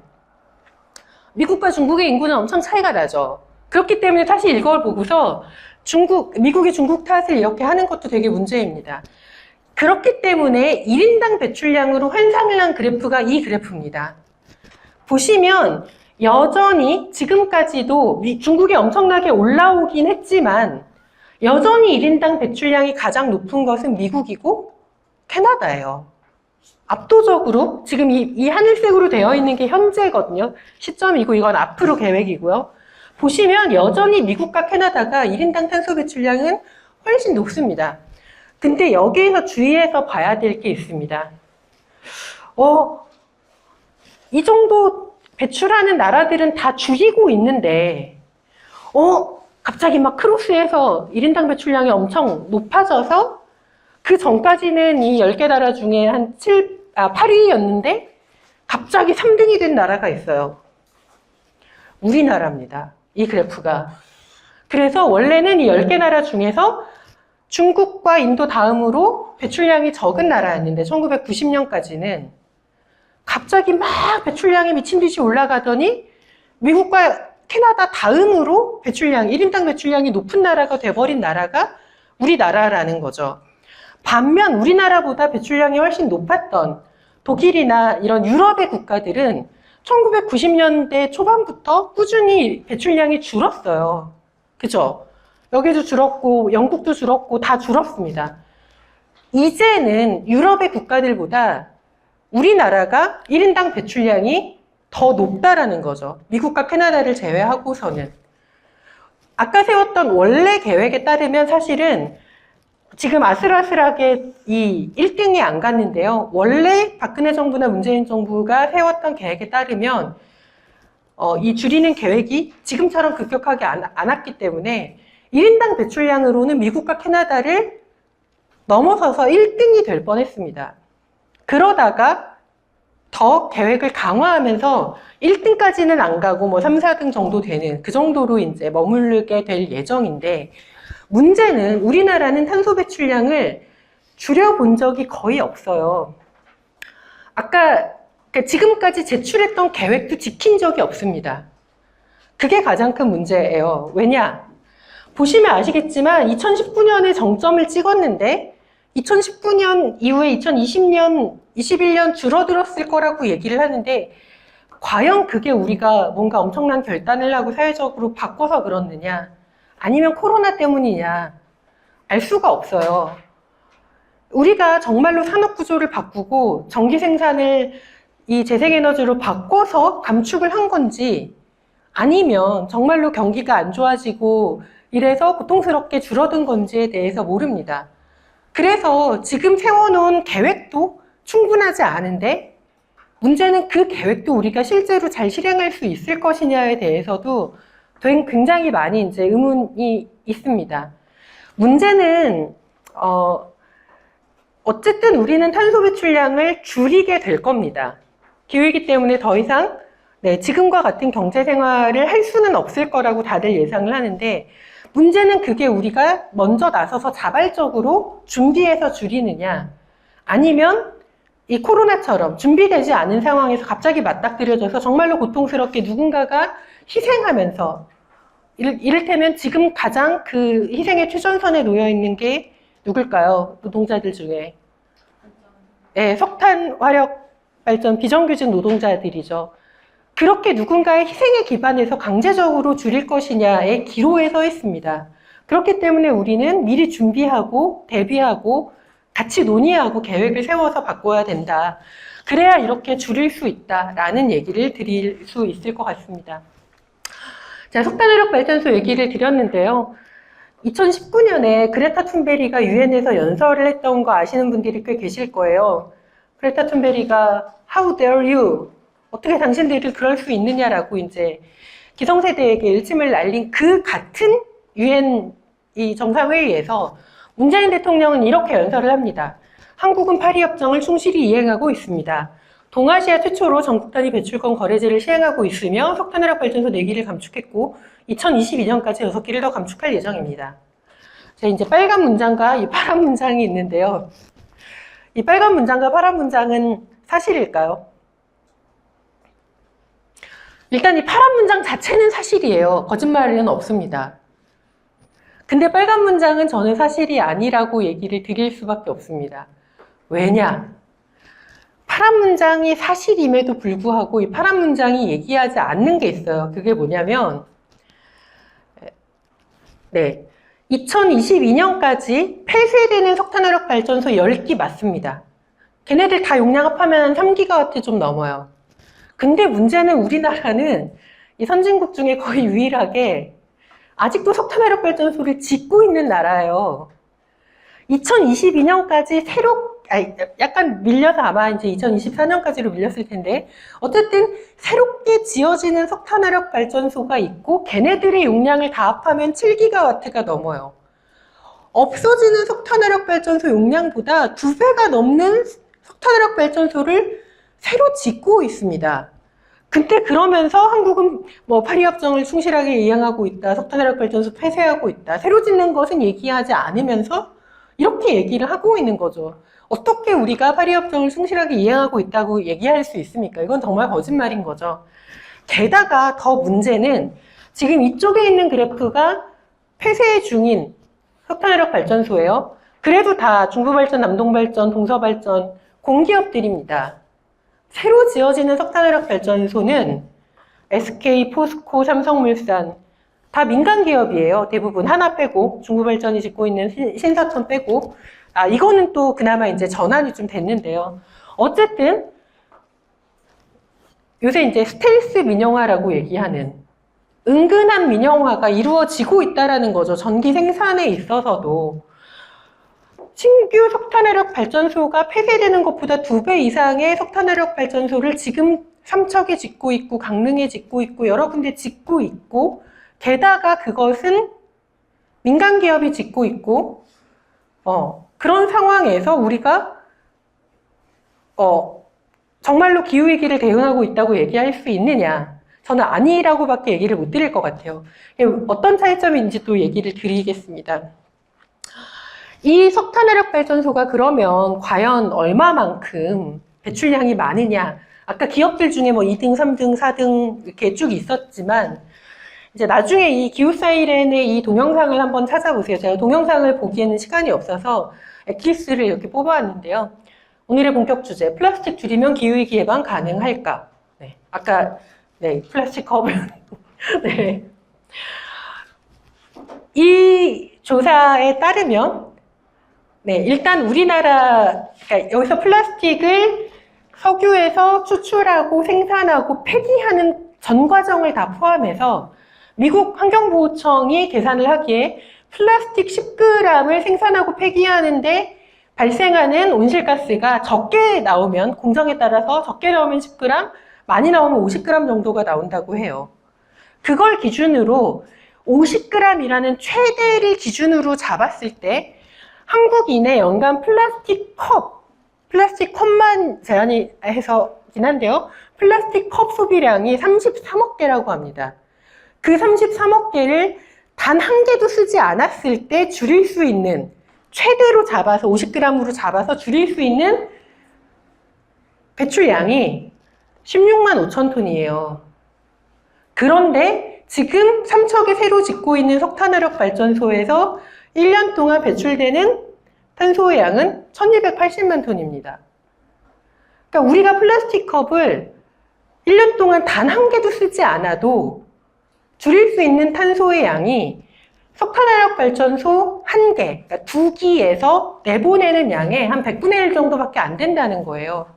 미국과 중국의 인구는 엄청 차이가 나죠. 그렇기 때문에 사실 이걸 보고서 미국이 중국 탓을 이렇게 하는 것도 되게 문제입니다. 그렇기 때문에 1인당 배출량으로 환산을 한 그래프가 이 그래프입니다. 보시면 여전히 지금까지도 중국이 엄청나게 올라오긴 했지만 여전히 1인당 배출량이 가장 높은 것은 미국이고 캐나다예요. 압도적으로 지금 이 하늘색으로 되어 있는 게 현재거든요. 시점이고 이건 앞으로 계획이고요. 보시면 여전히 미국과 캐나다가 1인당 탄소 배출량은 훨씬 높습니다. 근데 여기에서 주의해서 봐야 될 게 있습니다. 이 정도 배출하는 나라들은 다 줄이고 있는데 갑자기 막 크로스해서 1인당 배출량이 엄청 높아져서 그 전까지는 이 10개 나라 중에 한 8위였는데 갑자기 3등이 된 나라가 있어요. 우리나라입니다. 이 그래프가. 그래서 원래는 이 10개 나라 중에서 중국과 인도 다음으로 배출량이 적은 나라였는데 1990년까지는 갑자기 막 배출량이 미친 듯이 올라가더니 미국과 캐나다 다음으로 1인당 배출량이 높은 나라가 돼버린 나라가 우리나라라는 거죠. 반면 우리나라보다 배출량이 훨씬 높았던 독일이나 이런 유럽의 국가들은 1990년대 초반부터 꾸준히 배출량이 줄었어요. 그죠? 여기도 줄었고 영국도 줄었고 다 줄었습니다. 이제는 유럽의 국가들보다 우리나라가 1인당 배출량이 더 높다라는 거죠. 미국과 캐나다를 제외하고서는. 아까 세웠던 원래 계획에 따르면 사실은 지금 아슬아슬하게 이 1등이 안 갔는데요. 원래 박근혜 정부나 문재인 정부가 세웠던 계획에 따르면 이 줄이는 계획이 지금처럼 급격하게 안 왔기 때문에 1인당 배출량으로는 미국과 캐나다를 넘어서서 1등이 될 뻔했습니다. 그러다가 더 계획을 강화하면서 1등까지는 안 가고 뭐 3, 4등 정도 되는 그 정도로 이제 머무르게 될 예정인데 문제는 우리나라는 탄소 배출량을 줄여본 적이 거의 없어요. 아까 지금까지 제출했던 계획도 지킨 적이 없습니다. 그게 가장 큰 문제예요. 왜냐? 보시면 아시겠지만 2019년에 정점을 찍었는데 2019년 이후에 2020년, 21년 줄어들었을 거라고 얘기를 하는데 과연 그게 우리가 뭔가 엄청난 결단을 하고 사회적으로 바꿔서 그렇느냐 아니면 코로나 때문이냐 알 수가 없어요. 우리가 정말로 산업 구조를 바꾸고 전기 생산을 이 재생에너지로 바꿔서 감축을 한 건지 아니면 정말로 경기가 안 좋아지고 이래서 고통스럽게 줄어든 건지에 대해서 모릅니다. 그래서 지금 세워놓은 계획도 충분하지 않은데 문제는 그 계획도 우리가 실제로 잘 실행할 수 있을 것이냐에 대해서도 굉장히 많이 이제 의문이 있습니다. 문제는 어쨌든 우리는 탄소 배출량을 줄이게 될 겁니다. 기후이기 때문에 더 이상 지금과 같은 경제 생활을 할 수는 없을 거라고 다들 예상을 하는데 문제는 그게 우리가 먼저 나서서 자발적으로 준비해서 줄이느냐 아니면 이 코로나처럼 준비되지 않은 상황에서 갑자기 맞닥뜨려져서 정말로 고통스럽게 누군가가 희생하면서 이를테면 지금 가장 그 희생의 최전선에 놓여 있는 게 누굴까요? 노동자들 중에. 네, 석탄 화력 발전 비정규직 노동자들이죠. 그렇게 누군가의 희생에 기반해서 강제적으로 줄일 것이냐의 기로에 서 있습니다. 그렇기 때문에 우리는 미리 준비하고 대비하고 같이 논의하고 계획을 세워서 바꿔야 된다. 그래야 이렇게 줄일 수 있다라는 얘기를 드릴 수 있을 것 같습니다. 자, 석탄화력 발전소 얘기를 드렸는데요. 2019년에 그레타 툰베리가 유엔에서 연설을 했던 거 아시는 분들이 꽤 계실 거예요. 그레타 툰베리가 How dare you? 어떻게 당신들이 그럴 수 있느냐라고 이제 기성세대에게 일침을 날린 그 같은 유엔 이 정상회의에서 문재인 대통령은 이렇게 연설을 합니다. 한국은 파리협정을 충실히 이행하고 있습니다. 동아시아 최초로 전국 단위 배출권 거래제를 시행하고 있으며 석탄화력 발전소 4기를 감축했고 2022년까지 6기를 더 감축할 예정입니다. 자, 이제 빨간 문장과 이 파란 문장이 있는데요. 이 빨간 문장과 파란 문장은 사실일까요? 일단 이 파란 문장 자체는 사실이에요. 거짓말은 없습니다. 근데 빨간 문장은 저는 사실이 아니라고 얘기를 드릴 수밖에 없습니다. 왜냐? 파란 문장이 사실임에도 불구하고 이 파란 문장이 얘기하지 않는 게 있어요. 그게 뭐냐면 2022년까지 폐쇄되는 석탄화력 발전소 10기 맞습니다. 걔네들 다 용량 합하면 3기가와트 좀 넘어요. 근데 문제는 우리나라는 이 선진국 중에 거의 유일하게 아직도 석탄화력 발전소를 짓고 있는 나라예요. 2022년까지 약간 밀려서 아마 이제 2024년까지로 밀렸을 텐데, 어쨌든 새롭게 지어지는 석탄화력 발전소가 있고, 걔네들의 용량을 다 합하면 7기가와트가 넘어요. 없어지는 석탄화력 발전소 용량보다 2배가 넘는 석탄화력 발전소를 새로 짓고 있습니다. 근데 그러면서 한국은 뭐 파리협정을 충실하게 이행하고 있다, 석탄화력 발전소 폐쇄하고 있다, 새로 짓는 것은 얘기하지 않으면서 이렇게 얘기를 하고 있는 거죠. 어떻게 우리가 파리협정을 충실하게 이행하고 있다고 얘기할 수 있습니까? 이건 정말 거짓말인 거죠. 게다가 더 문제는 지금 이쪽에 있는 그래프가 폐쇄 중인 석탄화력 발전소예요. 그래도 다 중부발전, 남동발전, 동서발전 공기업들입니다. 새로 지어지는 석탄화력 발전소는 SK, 포스코, 삼성물산 다 민간 기업이에요. 대부분 하나 빼고 중부발전이 짓고 있는 신사천 빼고 이거는 또 그나마 이제 전환이 좀 됐는데요. 어쨌든 요새 이제 스텔스 민영화라고 얘기하는 은근한 민영화가 이루어지고 있다라는 거죠. 전기 생산에 있어서도 신규 석탄화력 발전소가 폐쇄되는 것보다 2배 이상의 석탄화력 발전소를 지금 삼척에 짓고 있고 강릉에 짓고 있고 여러 군데 짓고 있고 게다가 그것은 민간 기업이 짓고 있고 그런 상황에서 우리가 정말로 기후위기를 대응하고 있다고 얘기할 수 있느냐? 저는 아니라고밖에 얘기를 못 드릴 것 같아요. 어떤 차이점인지 또 얘기를 드리겠습니다. 이 석탄화력 발전소가 그러면 과연 얼마만큼 배출량이 많으냐? 아까 기업들 중에 뭐 2등, 3등, 4등 이렇게 쭉 있었지만 이제 나중에 이 기후 사이렌의 이 동영상을 한번 찾아보세요. 제가 동영상을 보기에는 시간이 없어서 엑기스를 이렇게 뽑아왔는데요. 오늘의 본격 주제, 플라스틱 줄이면 기후위기 예방 가능할까? 네, 아까 플라스틱 컵을 네. 이 조사에 따르면 일단 우리나라, 그러니까 여기서 플라스틱을 석유에서 추출하고 생산하고 폐기하는 전 과정을 다 포함해서 미국 환경보호청이 계산을 하기에 플라스틱 10g을 생산하고 폐기하는데 발생하는 온실가스가 적게 나오면, 공정에 따라서 적게 나오면 10g, 많이 나오면 50g 정도가 나온다고 해요. 그걸 기준으로 50g이라는 최대를 기준으로 잡았을 때 한국인의 연간 플라스틱 컵만 제한이 해서긴 한데요. 플라스틱 컵 소비량이 33억 개라고 합니다. 그 33억 개를 단 한 개도 쓰지 않았을 때 줄일 수 있는, 최대로 잡아서 50g으로 잡아서 줄일 수 있는 배출량이 16만 5천 톤이에요. 그런데 지금 삼척에 새로 짓고 있는 석탄화력 발전소에서 1년 동안 배출되는 탄소의 양은 1280만 톤입니다. 그러니까 우리가 플라스틱 컵을 1년 동안 단 한 개도 쓰지 않아도 줄일 수 있는 탄소의 양이 석탄화력 발전소 1개, 그러니까 2기에서 내보내는 양의 한 100분의 1 정도밖에 안 된다는 거예요.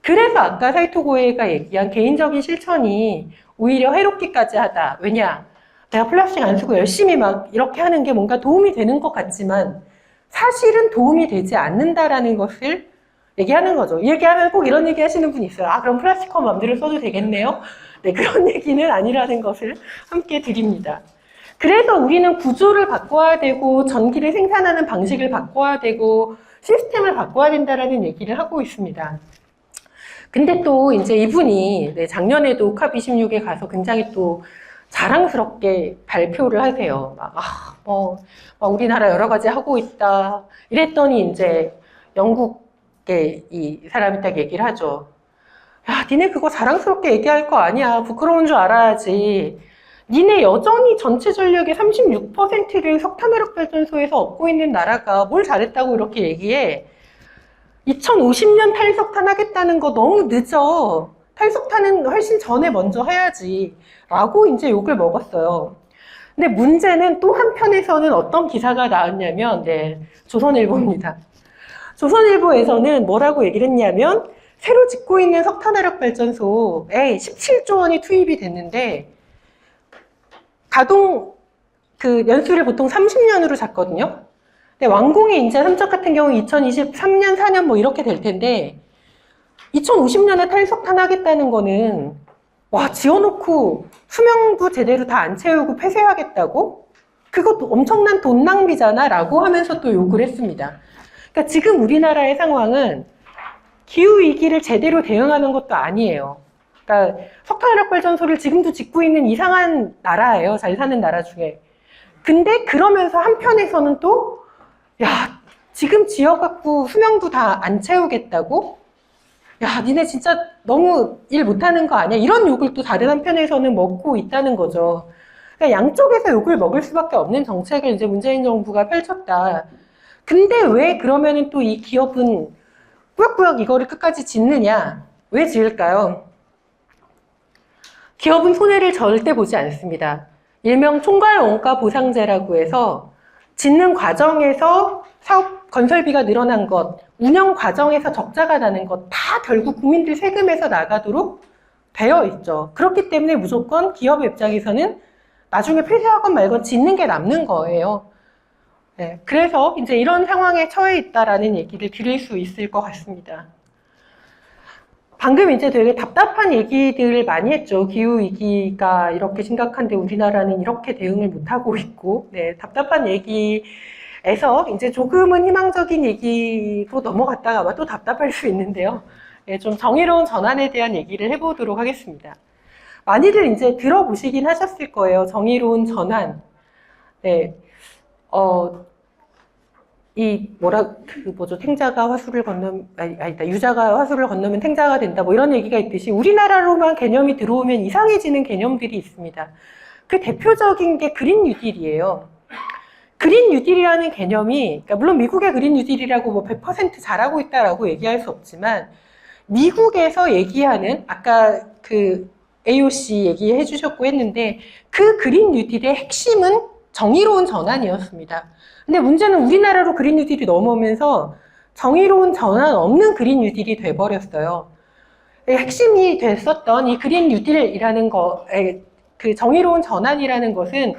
그래서 아까 사이토고에가 얘기한 개인적인 실천이 오히려 해롭기까지 하다. 왜냐? 내가 플라스틱 안 쓰고 열심히 막 이렇게 하는 게 뭔가 도움이 되는 것 같지만 사실은 도움이 되지 않는다라는 것을 얘기하는 거죠. 이 얘기하면 꼭 이런 얘기 하시는 분이 있어요. 그럼 플라스틱 컵 맘대로 써도 되겠네요? 네, 그런 얘기는 아니라는 것을 함께 드립니다. 그래서 우리는 구조를 바꿔야 되고 전기를 생산하는 방식을 바꿔야 되고 시스템을 바꿔야 된다라는 얘기를 하고 있습니다. 근데 또 이제 이분이 작년에도 컵26에 가서 굉장히 또 자랑스럽게 발표를 하세요. 우리나라 여러 가지 하고 있다. 이랬더니 이제 영국의 이 사람이 딱 얘기를 하죠. 야, 니네 그거 자랑스럽게 얘기할 거 아니야. 부끄러운 줄 알아야지. 니네 여전히 전체 전력의 36%를 석탄화력발전소에서 얻고 있는 나라가 뭘 잘했다고 이렇게 얘기해. 2050년 탈석탄 하겠다는 거 너무 늦어. 탈석탄은 훨씬 전에 먼저 해야지. 라고 이제 욕을 먹었어요. 근데 문제는 또 한편에서는 어떤 기사가 나왔냐면, 조선일보입니다. 조선일보에서는 뭐라고 얘기를 했냐면, 새로 짓고 있는 석탄화력발전소에 17조 원이 투입이 됐는데, 가동 연수를 보통 30년으로 잡거든요. 근데 완공이 이제 삼척 같은 경우 2023년, 4년 뭐 이렇게 될 텐데 2050년에 탈석탄 하겠다는 거는 지어놓고 수명도 제대로 다 안 채우고 폐쇄하겠다고? 그것도 엄청난 돈 낭비잖아 라고 하면서 또 욕을 했습니다. 그러니까 지금 우리나라의 상황은 기후위기를 제대로 대응하는 것도 아니에요. 그러니까 석탄화력발전소를 지금도 짓고 있는 이상한 나라예요. 잘 사는 나라 중에. 근데 그러면서 한편에서는 또 지금 지어갖고 수명도 다 안 채우겠다고? 니네 진짜 너무 일 못하는 거 아니야? 이런 욕을 또 다른 한편에서는 먹고 있다는 거죠. 그러니까 양쪽에서 욕을 먹을 수밖에 없는 정책을 이제 문재인 정부가 펼쳤다. 근데 왜 그러면은 또 이 기업은 꾸역꾸역 이거를 끝까지 짓느냐? 왜 지을까요? 기업은 손해를 절대 보지 않습니다. 일명 총괄원가보상제라고 해서 짓는 과정에서 사업 건설비가 늘어난 것, 운영 과정에서 적자가 나는 것 다 결국 국민들 세금에서 나가도록 되어 있죠. 그렇기 때문에 무조건 기업 입장에서는 나중에 폐쇄하건 말건 짓는 게 남는 거예요. 그래서 이제 이런 상황에 처해 있다라는 얘기를 드릴 수 있을 것 같습니다. 방금 이제 되게 답답한 얘기들을 많이 했죠. 기후위기가 이렇게 심각한데 우리나라는 이렇게 대응을 못하고 있고, 답답한 얘기에서 이제 조금은 희망적인 얘기로 넘어갔다가 아마 또 답답할 수 있는데요. 좀 정의로운 전환에 대한 얘기를 해보도록 하겠습니다. 많이들 이제 들어보시긴 하셨을 거예요. 정의로운 전환. 탱자가 화수를 건너면, 유자가 화수를 건너면 탱자가 된다, 뭐 이런 얘기가 있듯이 우리나라로만 개념이 들어오면 이상해지는 개념들이 있습니다. 그 대표적인 게 그린 뉴딜이에요. 그린 뉴딜이라는 개념이, 그러니까 물론 미국의 그린 뉴딜이라고 뭐 100% 잘하고 있다라고 얘기할 수 없지만, 미국에서 얘기하는, 아까 AOC 얘기해 주셨고 했는데, 그 그린 뉴딜의 핵심은 정의로운 전환이었습니다. 근데 문제는 우리나라로 그린 뉴딜이 넘어오면서 정의로운 전환 없는 그린 뉴딜이 돼버렸어요. 핵심이 됐었던 이 그린 뉴딜이라는 그 정의로운 전환이라는 것은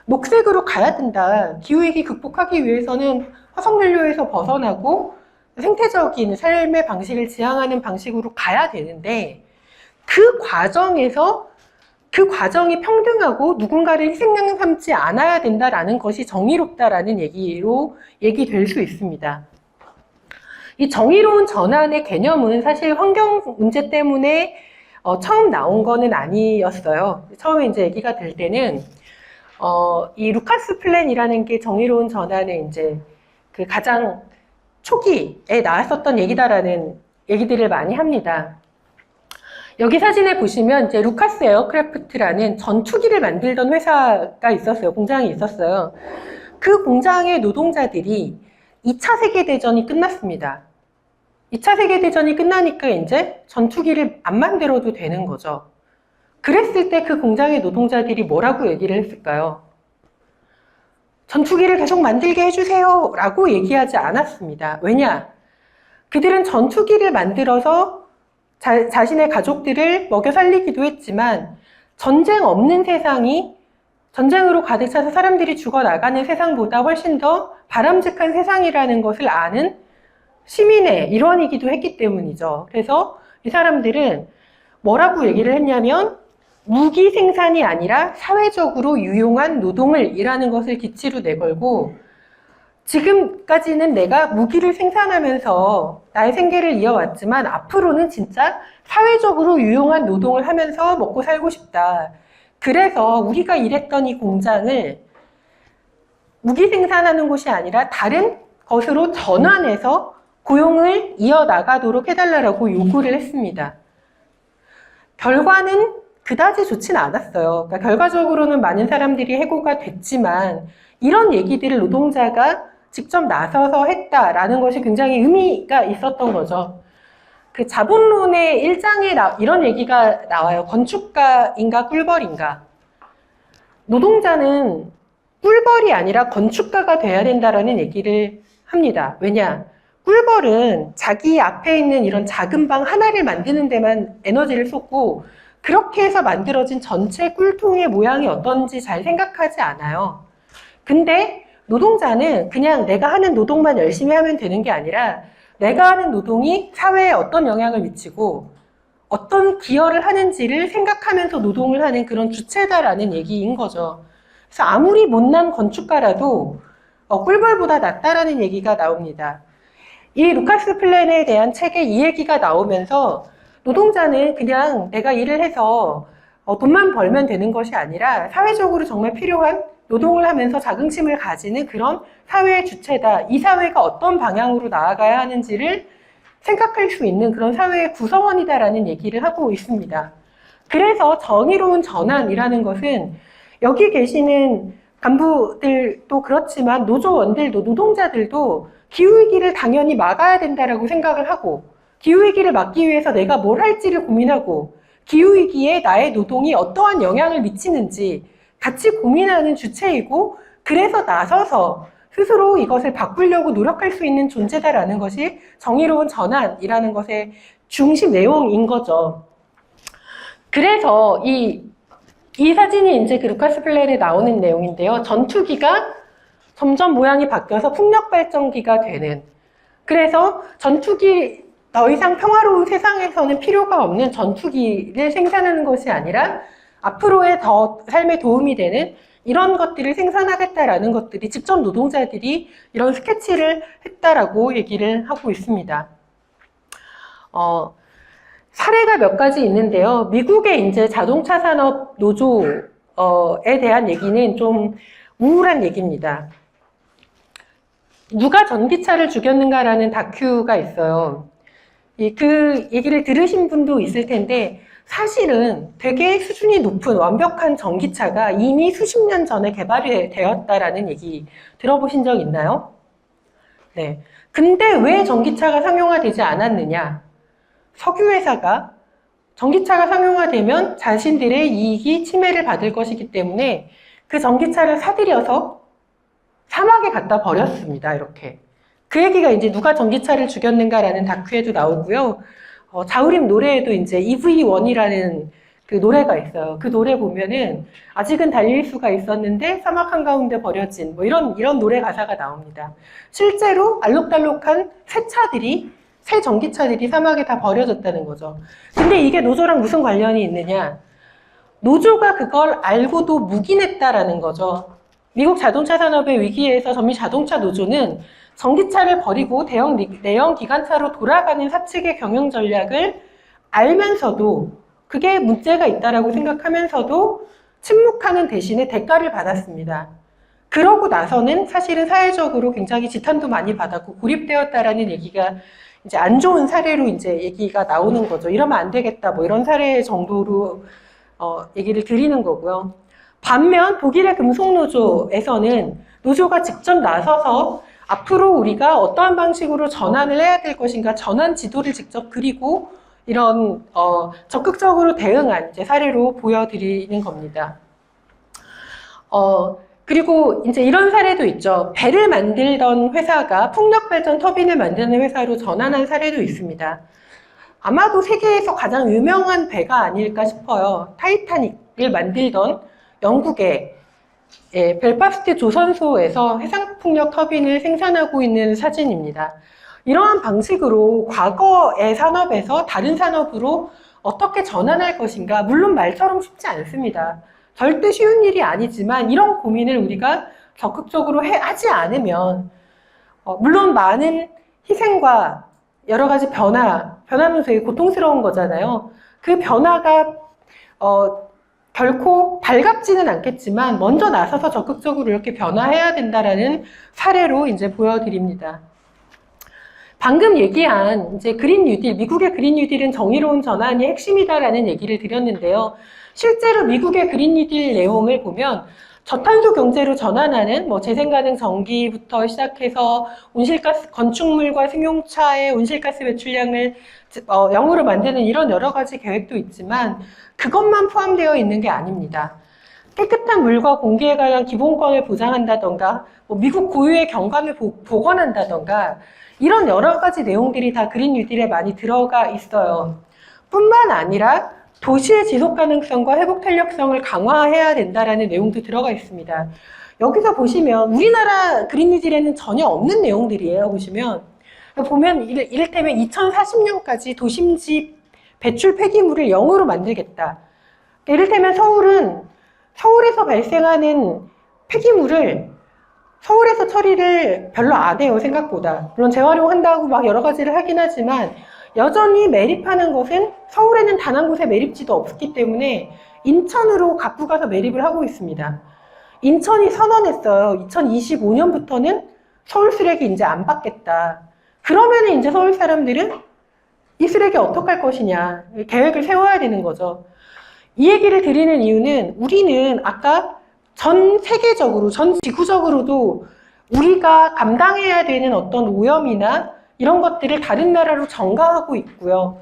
녹색으로 가야 된다. 기후위기 극복하기 위해서는 화석연료에서 벗어나고 생태적인 삶의 방식을 지향하는 방식으로 가야 되는데 그 과정이 평등하고 누군가를 희생양 삼지 않아야 된다라는 것이 정의롭다라는 얘기로 얘기될 수 있습니다. 이 정의로운 전환의 개념은 사실 환경 문제 때문에 처음 나온 거는 아니었어요. 처음에 이제 얘기가 될 때는 이 루카스 플랜이라는 게 정의로운 전환의 이제 그 가장 초기에 나왔었던 얘기다라는 얘기들을 많이 합니다. 여기 사진에 보시면 이제 루카스 에어크래프트라는 전투기를 만들던 회사가 있었어요. 공장이 있었어요. 그 공장의 노동자들이 2차 세계대전이 끝났습니다. 2차 세계대전이 끝나니까 이제 전투기를 안 만들어도 되는 거죠. 그랬을 때 그 공장의 노동자들이 뭐라고 얘기를 했을까요? 전투기를 계속 만들게 해주세요 라고 얘기하지 않았습니다. 왜냐? 그들은 전투기를 만들어서 자신의 가족들을 먹여 살리기도 했지만 전쟁 없는 세상이 전쟁으로 가득 차서 사람들이 죽어나가는 세상보다 훨씬 더 바람직한 세상이라는 것을 아는 시민의 일원이기도 했기 때문이죠. 그래서 이 사람들은 뭐라고 얘기를 했냐면 무기 생산이 아니라 사회적으로 유용한 노동을 일하는 것을 기치로 내걸고 지금까지는 내가 무기를 생산하면서 나의 생계를 이어왔지만 앞으로는 진짜 사회적으로 유용한 노동을 하면서 먹고 살고 싶다. 그래서 우리가 일했던 이 공장을 무기 생산하는 곳이 아니라 다른 것으로 전환해서 고용을 이어나가도록 해달라고 요구를 했습니다. 결과는 그다지 좋지는 않았어요. 그러니까 결과적으로는 많은 사람들이 해고가 됐지만 이런 얘기들을 노동자가 직접 나서서 했다라는 것이 굉장히 의미가 있었던 거죠. 그 자본론의 1장에 이런 얘기가 나와요. 건축가인가 꿀벌인가. 노동자는 꿀벌이 아니라 건축가가 돼야 된다라는 얘기를 합니다. 왜냐? 꿀벌은 자기 앞에 있는 이런 작은 방 하나를 만드는 데만 에너지를 쏟고 그렇게 해서 만들어진 전체 꿀통의 모양이 어떤지 잘 생각하지 않아요. 근데 노동자는 그냥 내가 하는 노동만 열심히 하면 되는 게 아니라 내가 하는 노동이 사회에 어떤 영향을 미치고 어떤 기여를 하는지를 생각하면서 노동을 하는 그런 주체다라는 얘기인 거죠. 그래서 아무리 못난 건축가라도 꿀벌보다 낫다라는 얘기가 나옵니다. 이 루카스 플랜에 대한 책에 이 얘기가 나오면서 노동자는 그냥 내가 일을 해서 돈만 벌면 되는 것이 아니라 사회적으로 정말 필요한 노동을 하면서 자긍심을 가지는 그런 사회의 주체다. 이 사회가 어떤 방향으로 나아가야 하는지를 생각할 수 있는 그런 사회의 구성원이다라는 얘기를 하고 있습니다. 그래서 정의로운 전환이라는 것은 여기 계시는 간부들도 그렇지만 노조원들도 노동자들도 기후위기를 당연히 막아야 된다라고 생각을 하고 기후위기를 막기 위해서 내가 뭘 할지를 고민하고 기후위기에 나의 노동이 어떠한 영향을 미치는지 같이 고민하는 주체이고 그래서 나서서 스스로 이것을 바꾸려고 노력할 수 있는 존재다라는 것이 정의로운 전환이라는 것의 중심 내용인 거죠. 그래서 이 사진이 이제 그 루카스 플랜에 나오는 내용인데요. 전투기가 점점 모양이 바뀌어서 풍력발전기가 되는. 그래서 전투기 더 이상 평화로운 세상에서는 필요가 없는 전투기를 생산하는 것이 아니라 앞으로의 더 삶에 도움이 되는 이런 것들을 생산하겠다라는 것들이 직접 노동자들이 이런 스케치를 했다라고 얘기를 하고 있습니다. 사례가 몇 가지 있는데요. 미국의 이제 자동차 산업 노조에 대한 얘기는 좀 우울한 얘기입니다. 누가 전기차를 죽였는가라는 다큐가 있어요. 그 얘기를 들으신 분도 있을 텐데 사실은 되게 수준이 높은 완벽한 전기차가 이미 수십 년 전에 개발이 되었다라는 얘기 들어보신 적 있나요? 네. 근데 왜 전기차가 상용화되지 않았느냐? 석유회사가 전기차가 상용화되면 자신들의 이익이 침해를 받을 것이기 때문에 그 전기차를 사들여서 사막에 갖다 버렸습니다. 이렇게. 그 얘기가 이제 누가 전기차를 죽였는가라는 다큐에도 나오고요. 자우림 노래에도 이제 EV1이라는 그 노래가 있어요. 그 노래 보면은 아직은 달릴 수가 있었는데 사막 한가운데 버려진 뭐 이런 노래 가사가 나옵니다. 실제로 알록달록한 새 전기차들이 사막에 다 버려졌다는 거죠. 근데 이게 노조랑 무슨 관련이 있느냐? 노조가 그걸 알고도 묵인했다라는 거죠. 미국 자동차 산업의 위기에서 전미 자동차 노조는 전기차를 버리고 내연 기관차로 돌아가는 사측의 경영 전략을 알면서도 그게 문제가 있다라고 생각하면서도 침묵하는 대신에 대가를 받았습니다. 그러고 나서는 사실은 사회적으로 굉장히 지탄도 많이 받았고 고립되었다라는 얘기가 이제 안 좋은 사례로 이제 얘기가 나오는 거죠. 이러면 안 되겠다 뭐 이런 사례 정도로 얘기를 드리는 거고요. 반면 독일의 금속노조에서는 노조가 직접 나서서 앞으로 우리가 어떠한 방식으로 전환을 해야 될 것인가 전환 지도를 직접 그리고 이런 적극적으로 대응한 이제 사례로 보여드리는 겁니다. 그리고 이제 이런 사례도 있죠. 배를 만들던 회사가 풍력발전 터빈을 만드는 회사로 전환한 사례도 있습니다. 아마도 세계에서 가장 유명한 배가 아닐까 싶어요. 타이타닉을 만들던 영국의 벨파스트 조선소에서 해상풍력 터빈을 생산하고 있는 사진입니다. 이러한 방식으로 과거의 산업에서 다른 산업으로 어떻게 전환할 것인가, 물론 말처럼 쉽지 않습니다. 절대 쉬운 일이 아니지만 이런 고민을 우리가 적극적으로 하지 않으면 물론 많은 희생과 여러 가지 변화는 되게 고통스러운 거잖아요. 그 변화가 결코 달갑지는 않겠지만 먼저 나서서 적극적으로 이렇게 변화해야 된다라는 사례로 이제 보여드립니다. 방금 얘기한 이제 그린 뉴딜, 미국의 그린 뉴딜은 정의로운 전환이 핵심이다라는 얘기를 드렸는데요. 실제로 미국의 그린 뉴딜 내용을 보면 저탄소 경제로 전환하는 뭐 재생가능 전기부터 시작해서 온실가스, 건축물과 승용차의 온실가스 배출량을 0으로 만드는 이런 여러 가지 계획도 있지만 그것만 포함되어 있는 게 아닙니다. 깨끗한 물과 공기에 관한 기본권을 보장한다던가 뭐 미국 고유의 경관을 복원한다던가 이런 여러 가지 내용들이 다 그린 뉴딜에 많이 들어가 있어요. 뿐만 아니라 도시의 지속 가능성과 회복 탄력성을 강화해야 된다라는 내용도 들어가 있습니다. 여기서 보시면 우리나라 그린 뉴딜에는 전혀 없는 내용들이에요. 보면 이를테면 2040년까지 도심지 배출 폐기물을 0으로 만들겠다. 이를테면 서울에서 발생하는 폐기물을 서울에서 처리를 별로 안 해요, 생각보다. 물론 재활용한다고 막 여러 가지를 하긴 하지만 여전히 매립하는 것은 서울에는 단 한 곳에 매립지도 없기 때문에 인천으로 갖고 가서 매립을 하고 있습니다. 인천이 선언했어요. 2025년부터는 서울 쓰레기 이제 안 받겠다. 그러면 이제 서울 사람들은 이 쓰레기 어떡할 것이냐 계획을 세워야 되는 거죠. 이 얘기를 드리는 이유는 우리는 아까 전 세계적으로, 전 지구적으로도 우리가 감당해야 되는 어떤 오염이나 이런 것들을 다른 나라로 전가하고 있고요.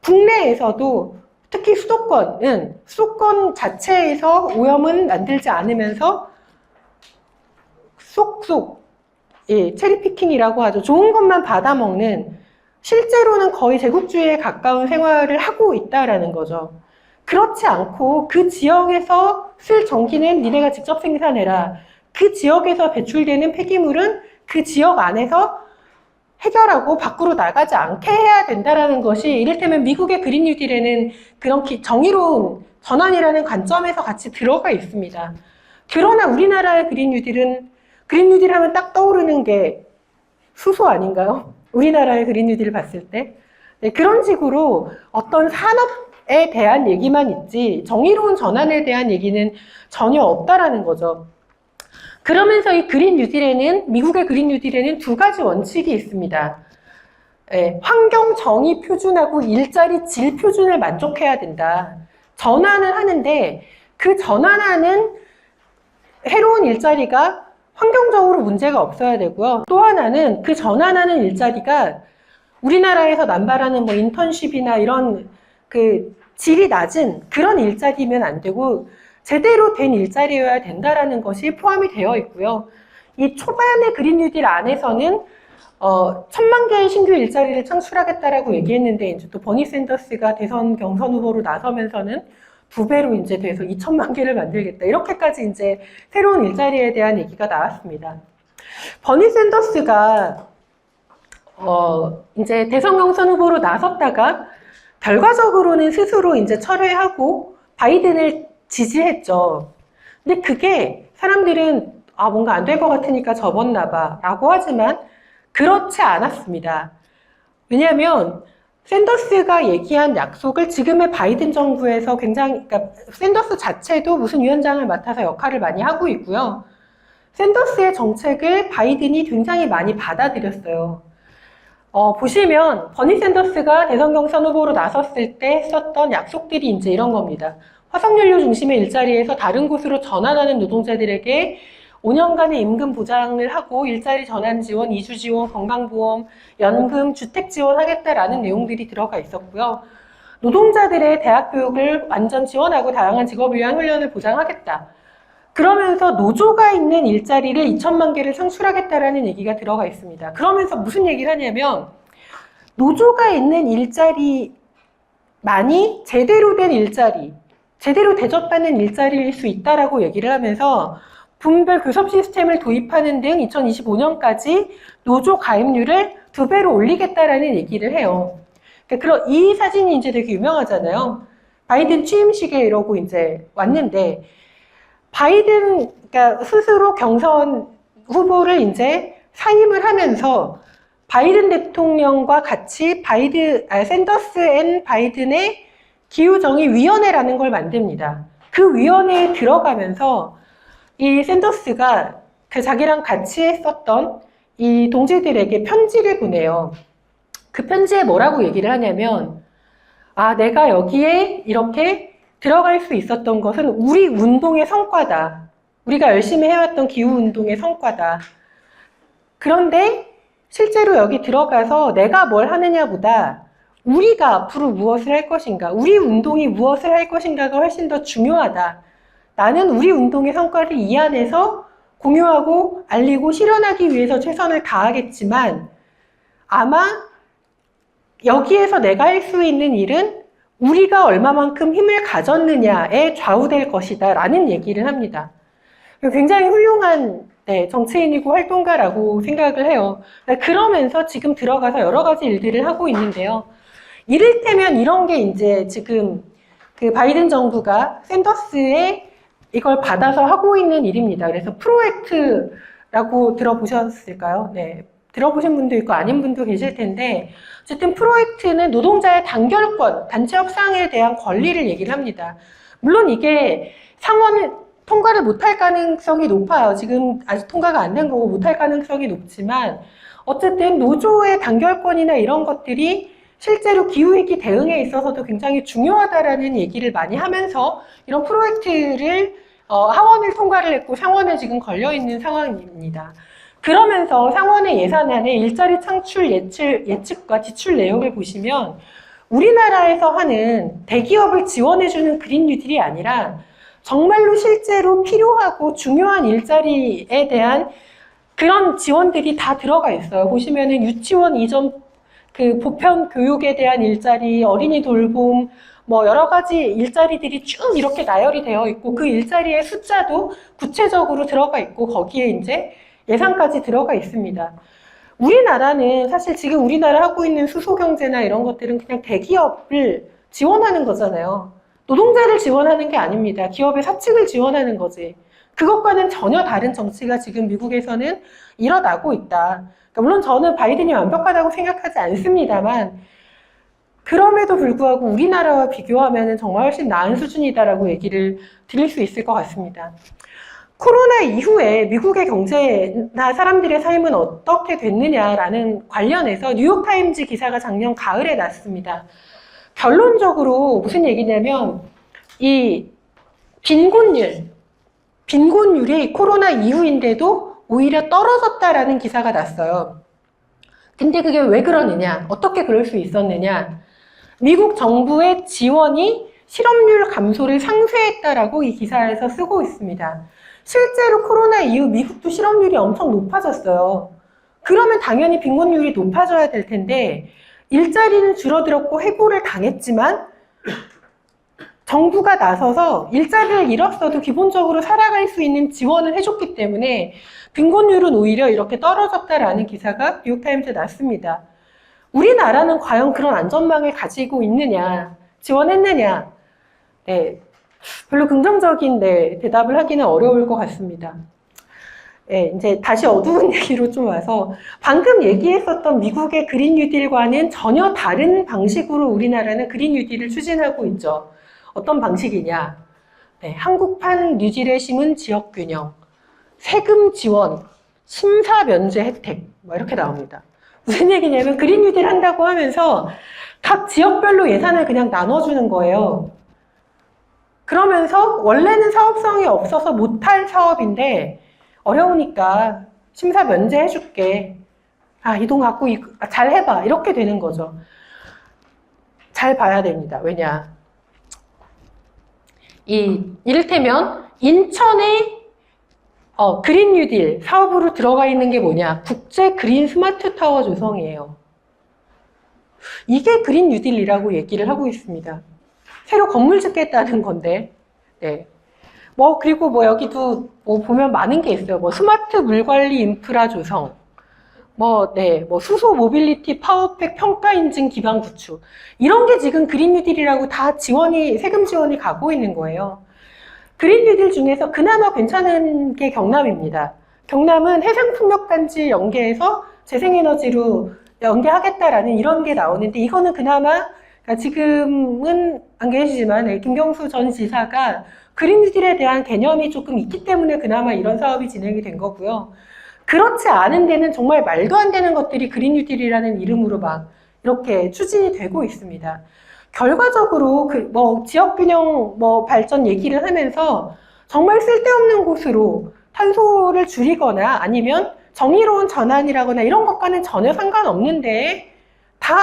국내에서도 특히 수도권 자체에서 오염은 만들지 않으면서 쏙쏙, 체리피킹이라고 하죠. 좋은 것만 받아먹는, 실제로는 거의 제국주의에 가까운 생활을 하고 있다라는 거죠. 그렇지 않고 그 지역에서 쓸 전기는 니네가 직접 생산해라. 그 지역에서 배출되는 폐기물은 그 지역 안에서 해결하고 밖으로 나가지 않게 해야 된다는 것이 이를테면 미국의 그린 뉴딜에는 그런 정의로운 전환이라는 관점에서 같이 들어가 있습니다. 그러나 우리나라의 그린 뉴딜 하면 딱 떠오르는 게 수소 아닌가요? 우리나라의 그린 뉴딜을 봤을 때. 네, 그런 식으로 어떤 산업에 대한 얘기만 있지 정의로운 전환에 대한 얘기는 전혀 없다라는 거죠. 그러면서 이 미국의 그린 뉴딜에는 두 가지 원칙이 있습니다. 환경 정의 표준하고 일자리 질 표준을 만족해야 된다. 전환을 하는데 그 전환하는 새로운 일자리가 환경적으로 문제가 없어야 되고요. 또 하나는 그 전환하는 일자리가 우리나라에서 남발하는 뭐 인턴십이나 이런 그 질이 낮은 그런 일자리면 안 되고 제대로 된 일자리여야 된다라는 것이 포함이 되어 있고요. 이 초반의 그린 뉴딜 안에서는 1,000만 개의 신규 일자리를 창출하겠다라고 얘기했는데 이제 또 버니 샌더스가 대선 경선 후보로 나서면서는 2배로 이제 돼서 2,000만 개를 만들겠다. 이렇게까지 이제 새로운 일자리에 대한 얘기가 나왔습니다. 버니 샌더스가 이제 대선 경선 후보로 나섰다가 결과적으로는 스스로 이제 철회하고 바이든을 지지했죠. 근데 그게 사람들은 뭔가 안 될 것 같으니까 접었나 봐 라고 하지만 그렇지 않았습니다. 왜냐하면 샌더스가 얘기한 약속을 지금의 바이든 정부에서 그러니까 샌더스 자체도 무슨 위원장을 맡아서 역할을 많이 하고 있고요. 샌더스의 정책을 바이든이 굉장히 많이 받아들였어요. 보시면 버니 샌더스가 대선 경선 후보로 나섰을 때 했었던 약속들이 이제 이런 겁니다. 화석연료 중심의 일자리에서 다른 곳으로 전환하는 노동자들에게 5년간의 임금 보장을 하고 일자리 전환 지원, 이주 지원, 건강보험, 연금, 주택 지원하겠다라는 내용들이 들어가 있었고요. 노동자들의 대학 교육을 완전 지원하고 다양한 직업을 위한 훈련을 보장하겠다. 그러면서 노조가 있는 일자리를 2,000만 개를 창출하겠다라는 얘기가 들어가 있습니다. 그러면서 무슨 얘기를 하냐면 노조가 있는 일자리만이 제대로 된 일자리, 제대로 대접받는 일자리일 수 있다라고 얘기를 하면서 분별 교섭 시스템을 도입하는 등 2025년까지 노조 가입률을 2배로 올리겠다라는 얘기를 해요. 그러니까 이 사진이 이제 되게 유명하잖아요. 바이든 취임식에 이러고 이제 왔는데 그러니까 스스로 경선 후보를 이제 사임을 하면서 바이든 대통령과 같이 샌더스 앤 바이든의 기후정의위원회라는 걸 만듭니다. 그 위원회에 들어가면서 이 샌더스가 자기랑 같이 했었던 이 동지들에게 편지를 보내요. 그 편지에 뭐라고 얘기를 하냐면, 아, 내가 여기에 이렇게 들어갈 수 있었던 것은 우리 운동의 성과다. 우리가 열심히 해왔던 기후운동의 성과다. 그런데 실제로 여기 들어가서 내가 뭘 하느냐보다 우리가 앞으로 무엇을 할 것인가, 우리 운동이 무엇을 할 것인가가 훨씬 더 중요하다. 나는 우리 운동의 성과를 이 안에서 공유하고 알리고 실현하기 위해서 최선을 다하겠지만 아마 여기에서 내가 할 수 있는 일은 우리가 얼마만큼 힘을 가졌느냐에 좌우될 것이다 라는 얘기를 합니다. 굉장히 훌륭한 정치인이고 활동가라고 생각을 해요. 그러면서 지금 들어가서 여러 가지 일들을 하고 있는데요. 이를테면 이런 게 이제 지금 그 바이든 정부가 샌더스의 이걸 받아서 하고 있는 일입니다. 그래서 프로액트라고 들어보셨을까요? 네. 들어보신 분도 있고 아닌 분도 계실 텐데 어쨌든 프로액트는 노동자의 단결권, 단체 협상에 대한 권리를 얘기를 합니다. 물론 이게 상원을 통과를 못할 가능성이 높아요. 지금 아직 통과가 안 된 거고 못할 가능성이 높지만 어쨌든 노조의 단결권이나 이런 것들이 실제로 기후위기 대응에 있어서도 굉장히 중요하다라는 얘기를 많이 하면서 이런 프로젝트를 하원을 통과를 했고 상원에 지금 걸려있는 상황입니다. 그러면서 상원의 예산안에 일자리 창출 예측과 지출 내용을 보시면 우리나라에서 하는 대기업을 지원해주는 그린 뉴딜이 아니라 정말로 실제로 필요하고 중요한 일자리에 대한 그런 지원들이 다 들어가 있어요. 보시면은 유치원 이전 그 보편 교육에 대한 일자리, 어린이 돌봄, 뭐 여러 가지 일자리들이 쭉 이렇게 나열이 되어 있고 그 일자리의 숫자도 구체적으로 들어가 있고 거기에 이제 예산까지 들어가 있습니다. 우리나라는 사실 지금 우리나라 하고 있는 수소경제나 이런 것들은 그냥 대기업을 지원하는 거잖아요. 노동자를 지원하는 게 아닙니다. 기업의 사측을 지원하는 거지. 그것과는 전혀 다른 정치가 지금 미국에서는 일어나고 있다. 그러니까 물론 저는 바이든이 완벽하다고 생각하지 않습니다만 그럼에도 불구하고 우리나라와 비교하면 정말 훨씬 나은 수준이다라고 얘기를 드릴 수 있을 것 같습니다. 코로나 이후에 미국의 경제나 사람들의 삶은 어떻게 됐느냐라는 관련해서 뉴욕타임즈 기사가 작년 가을에 났습니다. 결론적으로 무슨 얘기냐면 이 빈곤율이 코로나 이후인데도 오히려 떨어졌다라는 기사가 났어요. 근데 그게 왜 그러느냐? 어떻게 그럴 수 있었느냐? 미국 정부의 지원이 실업률 감소를 상쇄했다라고 이 기사에서 쓰고 있습니다. 실제로 코로나 이후 미국도 실업률이 엄청 높아졌어요. 그러면 당연히 빈곤율이 높아져야 될 텐데 일자리는 줄어들었고 해고를 당했지만 정부가 나서서 일자리를 잃었어도 기본적으로 살아갈 수 있는 지원을 해줬기 때문에 빈곤율은 오히려 이렇게 떨어졌다라는 기사가 뉴욕타임즈에 났습니다. 우리나라는 과연 그런 안전망을 가지고 있느냐, 지원했느냐, 네, 별로 긍정적인 대답을 하기는 어려울 것 같습니다. 네, 이제 다시 어두운 얘기로 좀 와서 방금 얘기했었던 미국의 그린 뉴딜과는 전혀 다른 방식으로 우리나라는 그린 뉴딜을 추진하고 있죠. 어떤 방식이냐? 네, 한국판 뉴딜에 심은 지역균형, 세금 지원, 심사 면제 혜택 뭐 이렇게 나옵니다. 무슨 얘기냐면 그린 뉴딜 한다고 하면서 각 지역별로 예산을 그냥 나눠주는 거예요. 그러면서 원래는 사업성이 없어서 못할 사업인데 어려우니까 심사 면제해줄게. 아, 이 돈 갖고 잘 해봐. 이렇게 되는 거죠. 잘 봐야 됩니다. 왜냐? 이를테면 인천에 그린 뉴딜 사업으로 들어가 있는 게 뭐냐? 국제 그린 스마트 타워 조성이에요. 이게 그린 뉴딜이라고 얘기를 하고 있습니다. 새로 건물 짓겠다는 건데, 네. 그리고 여기도 보면 많은 게 있어요. 스마트 물관리 인프라 조성, 수소 모빌리티 파워팩 평가 인증 기반 구축. 이런 게 지금 그린 뉴딜이라고 다 세금 지원이 가고 있는 거예요. 그린 뉴딜 중에서 그나마 괜찮은 게 경남입니다. 경남은 해상풍력단지 연계해서 재생에너지로 연계하겠다라는 이런 게 나오는데 이거는 그나마 지금은 안 계시지만 김경수 전 지사가 그린 뉴딜에 대한 개념이 조금 있기 때문에 그나마 이런 사업이 진행이 된 거고요. 그렇지 않은 데는 정말 말도 안 되는 것들이 그린 뉴딜이라는 이름으로 막 이렇게 추진이 되고 있습니다. 결과적으로 지역균형 발전 얘기를 하면서 정말 쓸데없는 곳으로 탄소를 줄이거나 아니면 정의로운 전환이라거나 이런 것과는 전혀 상관없는데 다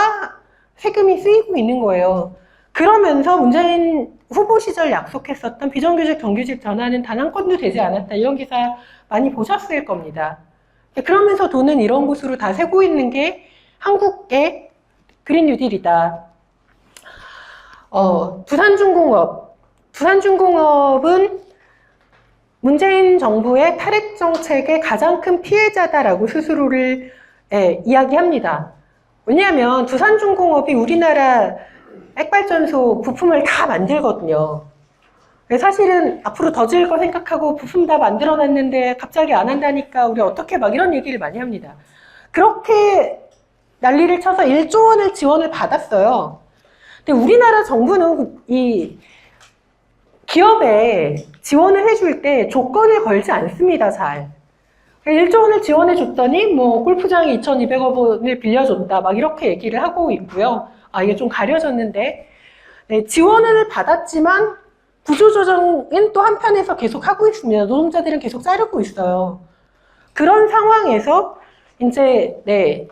세금이 쓰이고 있는 거예요. 그러면서 문재인 후보 시절 약속했었던 비정규직 정규직 전환은 단 한 건도 되지 않았다. 이런 기사 많이 보셨을 겁니다. 그러면서 돈은 이런 곳으로 다 새고 있는 게 한국의 그린 뉴딜이다. 두산중공업은 문재인 정부의 탈핵 정책의 가장 큰 피해자다라고 스스로를 이야기합니다. 왜냐하면 두산중공업이 우리나라 핵발전소 부품을 다 만들거든요. 사실은 앞으로 더 지을 거 생각하고 부품 다 만들어놨는데 갑자기 안 한다니까 우리 어떻게 막 이런 얘기를 많이 합니다. 그렇게 난리를 쳐서 1조 원을 지원을 받았어요. 근데 우리나라 정부는 이 기업에 지원을 해줄 때 조건을 걸지 않습니다, 잘. 1조 원을 지원해 줬더니 골프장에 2,200억 원을 빌려줬다 막 이렇게 얘기를 하고 있고요. 이게 좀 가려졌는데 지원을 받았지만 구조조정은 또 한편에서 계속 하고 있습니다. 노동자들은 계속 자르고 있어요. 그런 상황에서 이제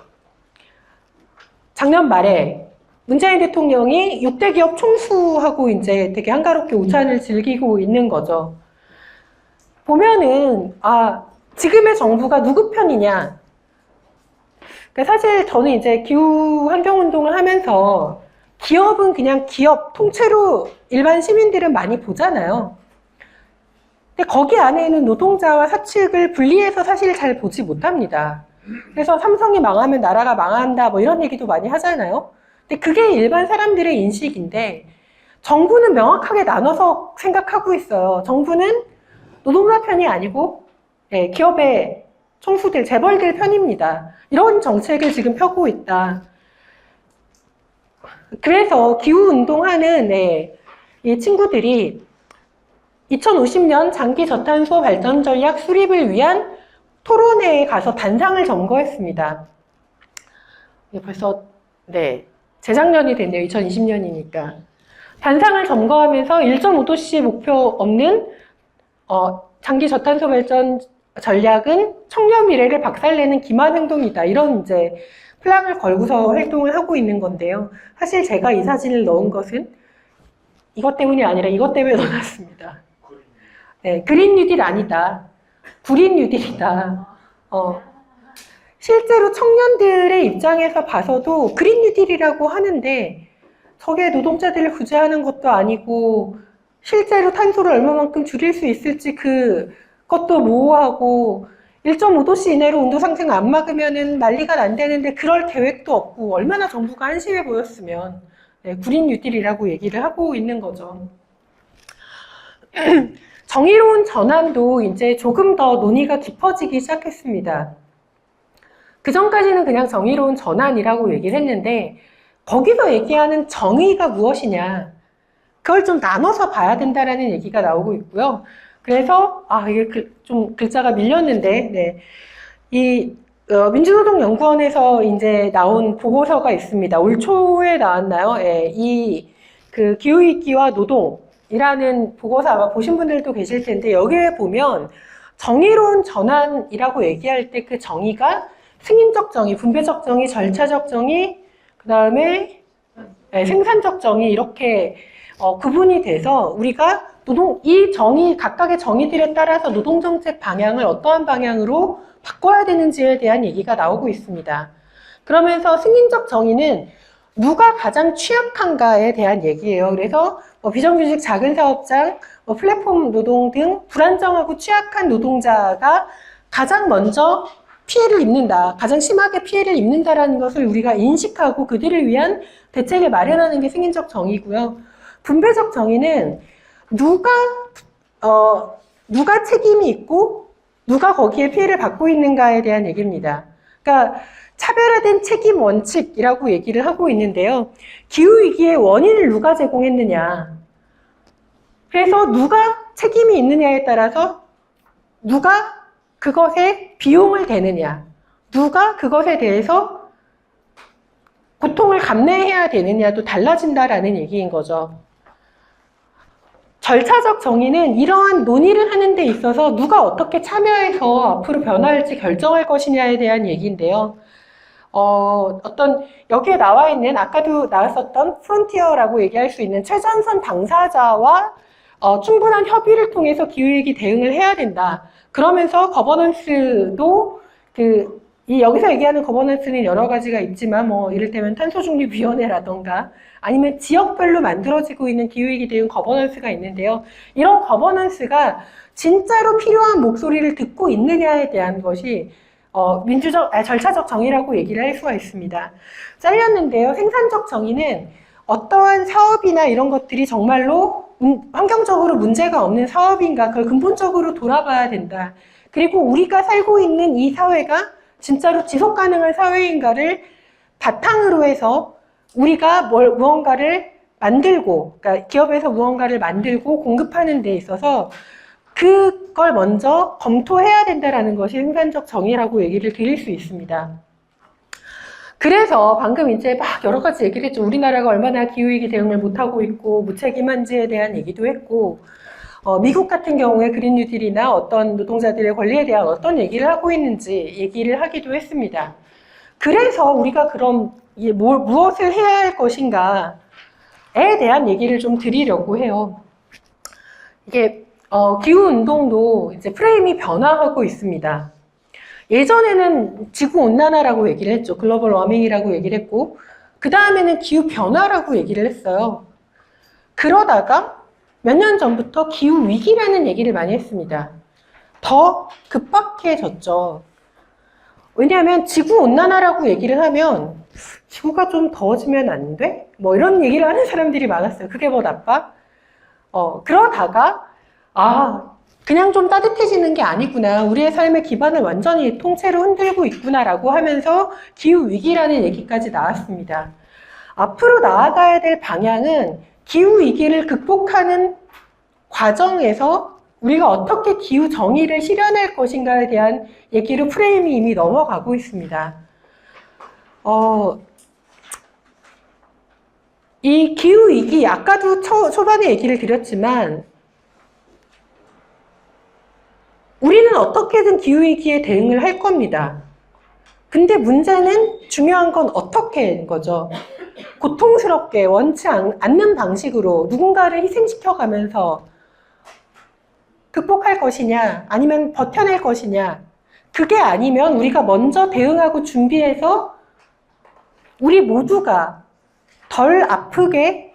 작년 말에 문재인 대통령이 6대 기업 총수하고 이제 되게 한가롭게 오찬을 즐기고 있는 거죠. 보면은 지금의 정부가 누구 편이냐? 그러니까 사실 저는 이제 기후 환경 운동을 하면서 기업은 그냥 기업 통째로 일반 시민들은 많이 보잖아요. 근데 거기 안에는 노동자와 사측을 분리해서 사실 잘 보지 못합니다. 그래서 삼성이 망하면 나라가 망한다 이런 얘기도 많이 하잖아요. 근데 그게 일반 사람들의 인식인데 정부는 명확하게 나눠서 생각하고 있어요. 정부는 노동자 편이 아니고 기업의 총수들, 재벌들 편입니다. 이런 정책을 지금 펴고 있다. 그래서 기후운동하는 이 친구들이 2050년 장기 저탄소 발전 전략 수립을 위한 토론회에 가서 단상을 점거했습니다. 벌써 재작년이 됐네요. 2020년이니까. 단상을 점거하면서 1.5도씨 목표 없는 장기 저탄소 발전 전략은 청년 미래를 박살내는 기만 행동이다. 이런 이제 플랑을 걸고서 활동을 하고 있는 건데요. 사실 제가 이 사진을 넣은 것은 이것 때문이 아니라 이것 때문에 넣어놨습니다. 그린 뉴딜 아니다. 구린 뉴딜이다. 실제로 청년들의 입장에서 봐서도 그린 뉴딜이라고 하는데 저게 노동자들을 구제하는 것도 아니고 실제로 탄소를 얼마만큼 줄일 수 있을지 그것도 모호하고 1.5도씨 이내로 온도 상승 안 막으면은 난리가 난다는데 그럴 계획도 없고 얼마나 정부가 한심해 보였으면 구린 뉴딜이라고 얘기를 하고 있는 거죠. 정의로운 전환도 이제 조금 더 논의가 깊어지기 시작했습니다. 그 전까지는 그냥 정의로운 전환이라고 얘기를 했는데 거기서 얘기하는 정의가 무엇이냐 그걸 좀 나눠서 봐야 된다라는 얘기가 나오고 있고요. 그래서 이게 좀 글자가 밀렸는데 이 민주노동연구원에서 이제 나온 보고서가 있습니다. 올 초에 나왔나요? 그 기후위기와 노동이라는 보고서 아마 보신 분들도 계실 텐데 여기에 보면 정의로운 전환이라고 얘기할 때 그 정의가 승인적 정의, 분배적 정의, 절차적 정의, 그 다음에 생산적 정의 이렇게 구분이 돼서 우리가 각각의 정의들에 따라서 노동정책 방향을 어떠한 방향으로 바꿔야 되는지에 대한 얘기가 나오고 있습니다. 그러면서 승인적 정의는 누가 가장 취약한가에 대한 얘기예요. 그래서 비정규직 작은 사업장, 플랫폼 노동 등 불안정하고 취약한 노동자가 가장 먼저 피해를 입는다. 가장 심하게 피해를 입는다라는 것을 우리가 인식하고 그들을 위한 대책을 마련하는 게 승인적 정의고요. 분배적 정의는 누가 책임이 있고 누가 거기에 피해를 받고 있는가에 대한 얘기입니다. 그러니까 차별화된 책임 원칙이라고 얘기를 하고 있는데요. 기후위기의 원인을 누가 제공했느냐. 그래서 누가 책임이 있느냐에 따라서 누가 그것에 비용을 대느냐. 누가 그것에 대해서 고통을 감내해야 되느냐도 달라진다라는 얘기인 거죠. 절차적 정의는 이러한 논의를 하는 데 있어서 누가 어떻게 참여해서 앞으로 변화할지 결정할 것이냐에 대한 얘기인데요. 여기에 나와 있는, 아까도 나왔었던 프론티어라고 얘기할 수 있는 최전선 당사자와 충분한 협의를 통해서 기후위기 대응을 해야 된다. 그러면서 거버넌스도 여기서 얘기하는 거버넌스는 여러 가지가 있지만, 이를테면 탄소중립위원회라던가, 아니면 지역별로 만들어지고 있는 기후위기 대응 거버넌스가 있는데요. 이런 거버넌스가 진짜로 필요한 목소리를 듣고 있느냐에 대한 것이 절차적 정의라고 얘기를 할 수가 있습니다. 잘렸는데요. 생산적 정의는 어떠한 사업이나 이런 것들이 정말로 환경적으로 문제가 없는 사업인가, 그걸 근본적으로 돌아봐야 된다. 그리고 우리가 살고 있는 이 사회가 진짜로 지속 가능한 사회인가를 바탕으로 해서 우리가 무언가를 만들고, 그러니까 기업에서 무언가를 만들고 공급하는 데 있어서 그걸 먼저 검토해야 된다는 것이 생산적 정의라고 얘기를 드릴 수 있습니다. 그래서 방금 이제 막 여러 가지 얘기를 했죠. 우리나라가 얼마나 기후위기 대응을 못하고 있고 무책임한지에 대한 얘기도 했고, 미국 같은 경우에 그린 뉴딜이나 어떤 노동자들의 권리에 대한 어떤 얘기를 하고 있는지 얘기를 하기도 했습니다. 그래서 우리가 그럼 무엇을 해야 할 것인가에 대한 얘기를 좀 드리려고 해요. 이게 기후운동도 이제 프레임이 변화하고 있습니다. 예전에는 지구온난화라고 얘기를 했죠. 글로벌 워밍이라고 얘기를 했고, 그 다음에는 기후변화라고 얘기를 했어요. 그러다가 몇 년 전부터 기후위기라는 얘기를 많이 했습니다. 더 급박해졌죠. 왜냐하면 지구온난화라고 얘기를 하면 지구가 좀 더워지면 안 돼? 이런 얘기를 하는 사람들이 많았어요. 그게 뭐 나빠? 그러다가 그냥 좀 따뜻해지는 게 아니구나. 우리의 삶의 기반을 완전히 통째로 흔들고 있구나라고 하면서 기후위기라는 얘기까지 나왔습니다. 앞으로 나아가야 될 방향은 기후위기를 극복하는 과정에서 우리가 어떻게 기후정의를 실현할 것인가에 대한 얘기로 프레임이 이미 넘어가고 있습니다. 이 기후위기, 아까도 초반에 얘기를 드렸지만, 우리는 어떻게든 기후위기에 대응을 할 겁니다. 근데 문제는 중요한 건 어떻게인 거죠. 고통스럽게 원치 않는 방식으로 누군가를 희생시켜가면서 극복할 것이냐, 아니면 버텨낼 것이냐. 그게 아니면 우리가 먼저 대응하고 준비해서 우리 모두가 덜 아프게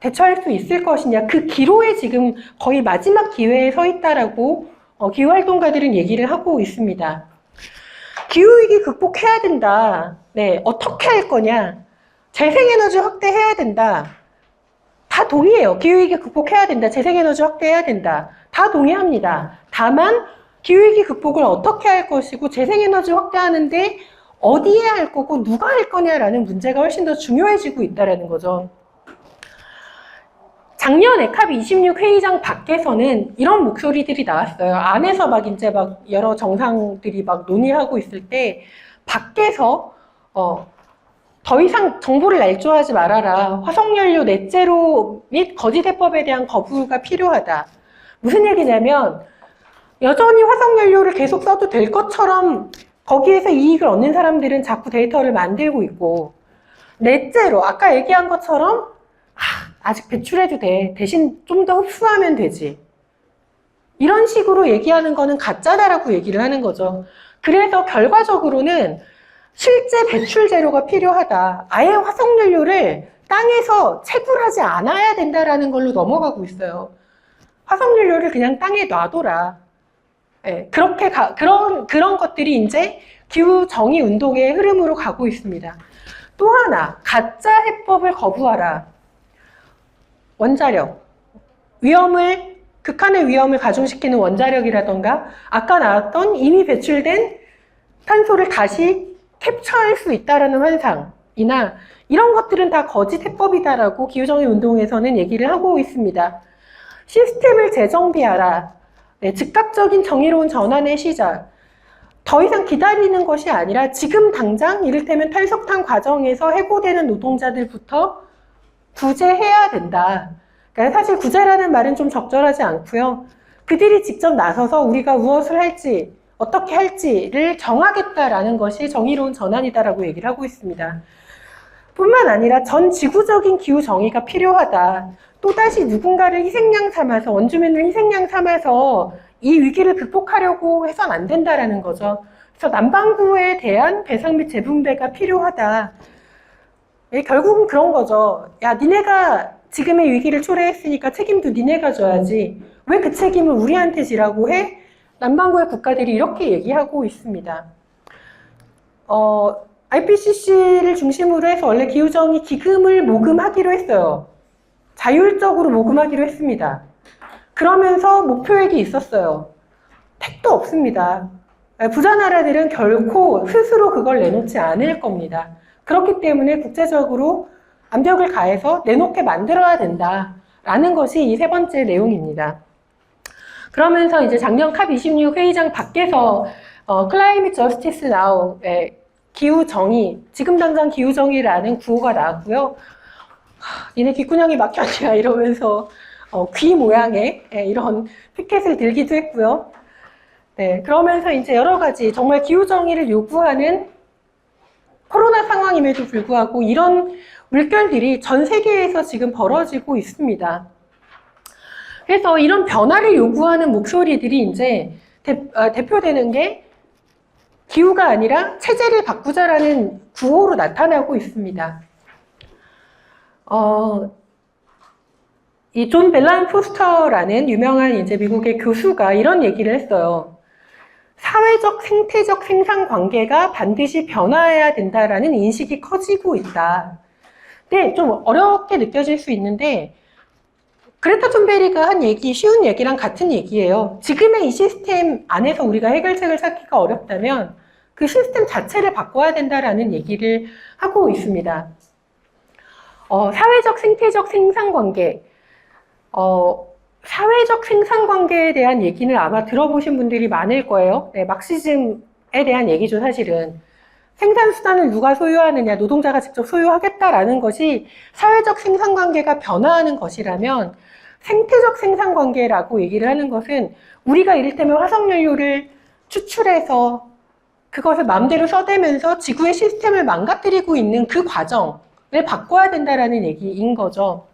대처할 수 있을 것이냐. 그 기로에 지금 거의 마지막 기회에 서 있다라고 기후활동가들은 얘기를 하고 있습니다. 기후위기 극복해야 된다. 네, 어떻게 할 거냐? 재생에너지 확대해야 된다. 다 동의해요. 기후위기 극복해야 된다. 재생에너지 확대해야 된다. 다 동의합니다. 다만 기후위기 극복을 어떻게 할 것이고 재생에너지 확대하는데 어디에 할 거고 누가 할 거냐라는 문제가 훨씬 더 중요해지고 있다는 거죠. 작년에 캅26 회의장 밖에서는 이런 목소리들이 나왔어요. 안에서 이제 여러 정상들이 논의하고 있을 때 밖에서 더 이상 정보를 날조하지 말아라. 화석연료 넷제로 및 거짓해법에 대한 거부가 필요하다. 무슨 얘기냐면 여전히 화석연료를 계속 써도 될 것처럼 거기에서 이익을 얻는 사람들은 자꾸 데이터를 만들고 있고, 넷제로 아까 얘기한 것처럼 아직 배출해도 돼. 대신 좀 더 흡수하면 되지. 이런 식으로 얘기하는 거는 가짜다라고 얘기를 하는 거죠. 그래서 결과적으로는 실제 배출 재료가 필요하다. 아예 화석연료를 땅에서 채굴하지 않아야 된다라는 걸로 넘어가고 있어요. 화석연료를 그냥 땅에 놔둬라. 네, 그런 것들이 이제 기후정의 운동의 흐름으로 가고 있습니다. 또 하나, 가짜 해법을 거부하라. 원자력, 극한의 위험을 가중시키는 원자력이라던가 아까 나왔던 이미 배출된 탄소를 다시 캡처할 수 있다라는 환상이나 이런 것들은 다 거짓 해법이다라고 기후정의 운동에서는 얘기를 하고 있습니다. 시스템을 재정비하라. 네, 즉각적인 정의로운 전환의 시작. 더 이상 기다리는 것이 아니라 지금 당장 이를테면 탈석탄 과정에서 해고되는 노동자들부터 구제해야 된다. 그러니까 사실 구제라는 말은 좀 적절하지 않고요. 그들이 직접 나서서 우리가 무엇을 할지, 어떻게 할지를 정하겠다라는 것이 정의로운 전환이다라고 얘기를 하고 있습니다. 뿐만 아니라 전 지구적인 기후 정의가 필요하다. 또다시 누군가를 희생양 삼아서, 원주민을 희생양 삼아서 이 위기를 극복하려고 해선 안 된다라는 거죠. 그래서 남반구에 대한 배상 및 재분배가 필요하다. 결국은 그런 거죠. 야, 니네가 지금의 위기를 초래했으니까 책임도 니네가 져야지. 왜 그 책임을 우리한테 지라고 해? 남반구의 국가들이 이렇게 얘기하고 있습니다. IPCC를 중심으로 해서 원래 기후정의 기금을 모금하기로 했어요. 자율적으로 모금하기로 했습니다. 그러면서 목표액이 있었어요. 택도 없습니다. 부자 나라들은 결코 스스로 그걸 내놓지 않을 겁니다. 그렇기 때문에 국제적으로 압력을 가해서 내놓게 만들어야 된다라는 것이 이 세 번째 내용입니다. 그러면서 이제 작년 캅26 회의장 밖에서 Climate Justice Now의 기후정의, 지금 당장 기후정의라는 구호가 나왔고요. 니네 귓구녕이 막혔냐 이러면서 귀 모양의 이런 피켓을 들기도 했고요. 네, 그러면서 이제 여러 가지 정말 기후정의를 요구하는 코로나 상황임에도 불구하고 이런 물결들이 전 세계에서 지금 벌어지고 있습니다. 그래서 이런 변화를 요구하는 목소리들이 이제 대표되는 게 기후가 아니라 체제를 바꾸자라는 구호로 나타나고 있습니다. 이 존 벨란 포스터라는 유명한 이제 미국의 교수가 이런 얘기를 했어요. 사회적 생태적 생산 관계가 반드시 변화해야 된다라는 인식이 커지고 있다. 근데 좀 어렵게 느껴질 수 있는데 그레타 툰베리가 한 얘기, 쉬운 얘기랑 같은 얘기예요. 지금의 이 시스템 안에서 우리가 해결책을 찾기가 어렵다면 그 시스템 자체를 바꿔야 된다라는 얘기를 하고 있습니다. 사회적 생태적 생산관계, 사회적 생산관계에 대한 얘기는 아마 들어보신 분들이 많을 거예요. 네, 막시즘에 대한 얘기죠, 사실은. 생산수단을 누가 소유하느냐, 노동자가 직접 소유하겠다라는 것이 사회적 생산관계가 변화하는 것이라면 생태적 생산관계라고 얘기를 하는 것은 우리가 이를테면 화석연료를 추출해서 그것을 마음대로 써대면서 지구의 시스템을 망가뜨리고 있는 그 과정을 바꿔야 된다라는 얘기인 거죠.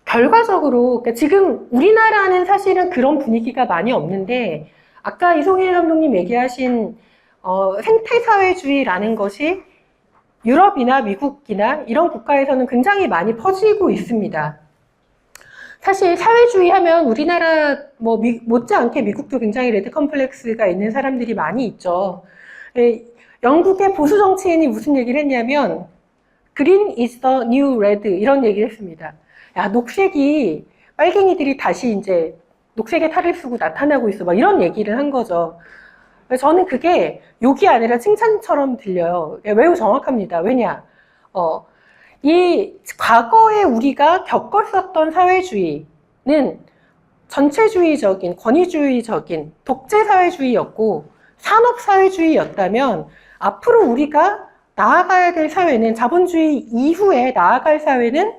결과적으로 그러니까 지금 우리나라는 사실은 그런 분위기가 많이 없는데 아까 이송일 감독님 얘기하신 생태사회주의라는 것이 유럽이나 미국이나 이런 국가에서는 굉장히 많이 퍼지고 있습니다. 사실 사회주의 하면 우리나라 못지않게 미국도 굉장히 레드 컴플렉스가 있는 사람들이 많이 있죠. 영국의 보수 정치인이 무슨 얘기를 했냐면 Green is the new red 이런 얘기를 했습니다. 야, 녹색이 빨갱이들이 다시 이제 녹색의 탈을 쓰고 나타나고 있어 막 이런 얘기를 한 거죠. 저는 그게 욕이 아니라 칭찬처럼 들려요. 매우 정확합니다. 왜냐? 이 과거에 우리가 겪었었던 사회주의는 전체주의적인, 권위주의적인 독재사회주의였고 산업사회주의였다면 앞으로 우리가 나아가야 될 사회는 자본주의 이후에 나아갈 사회는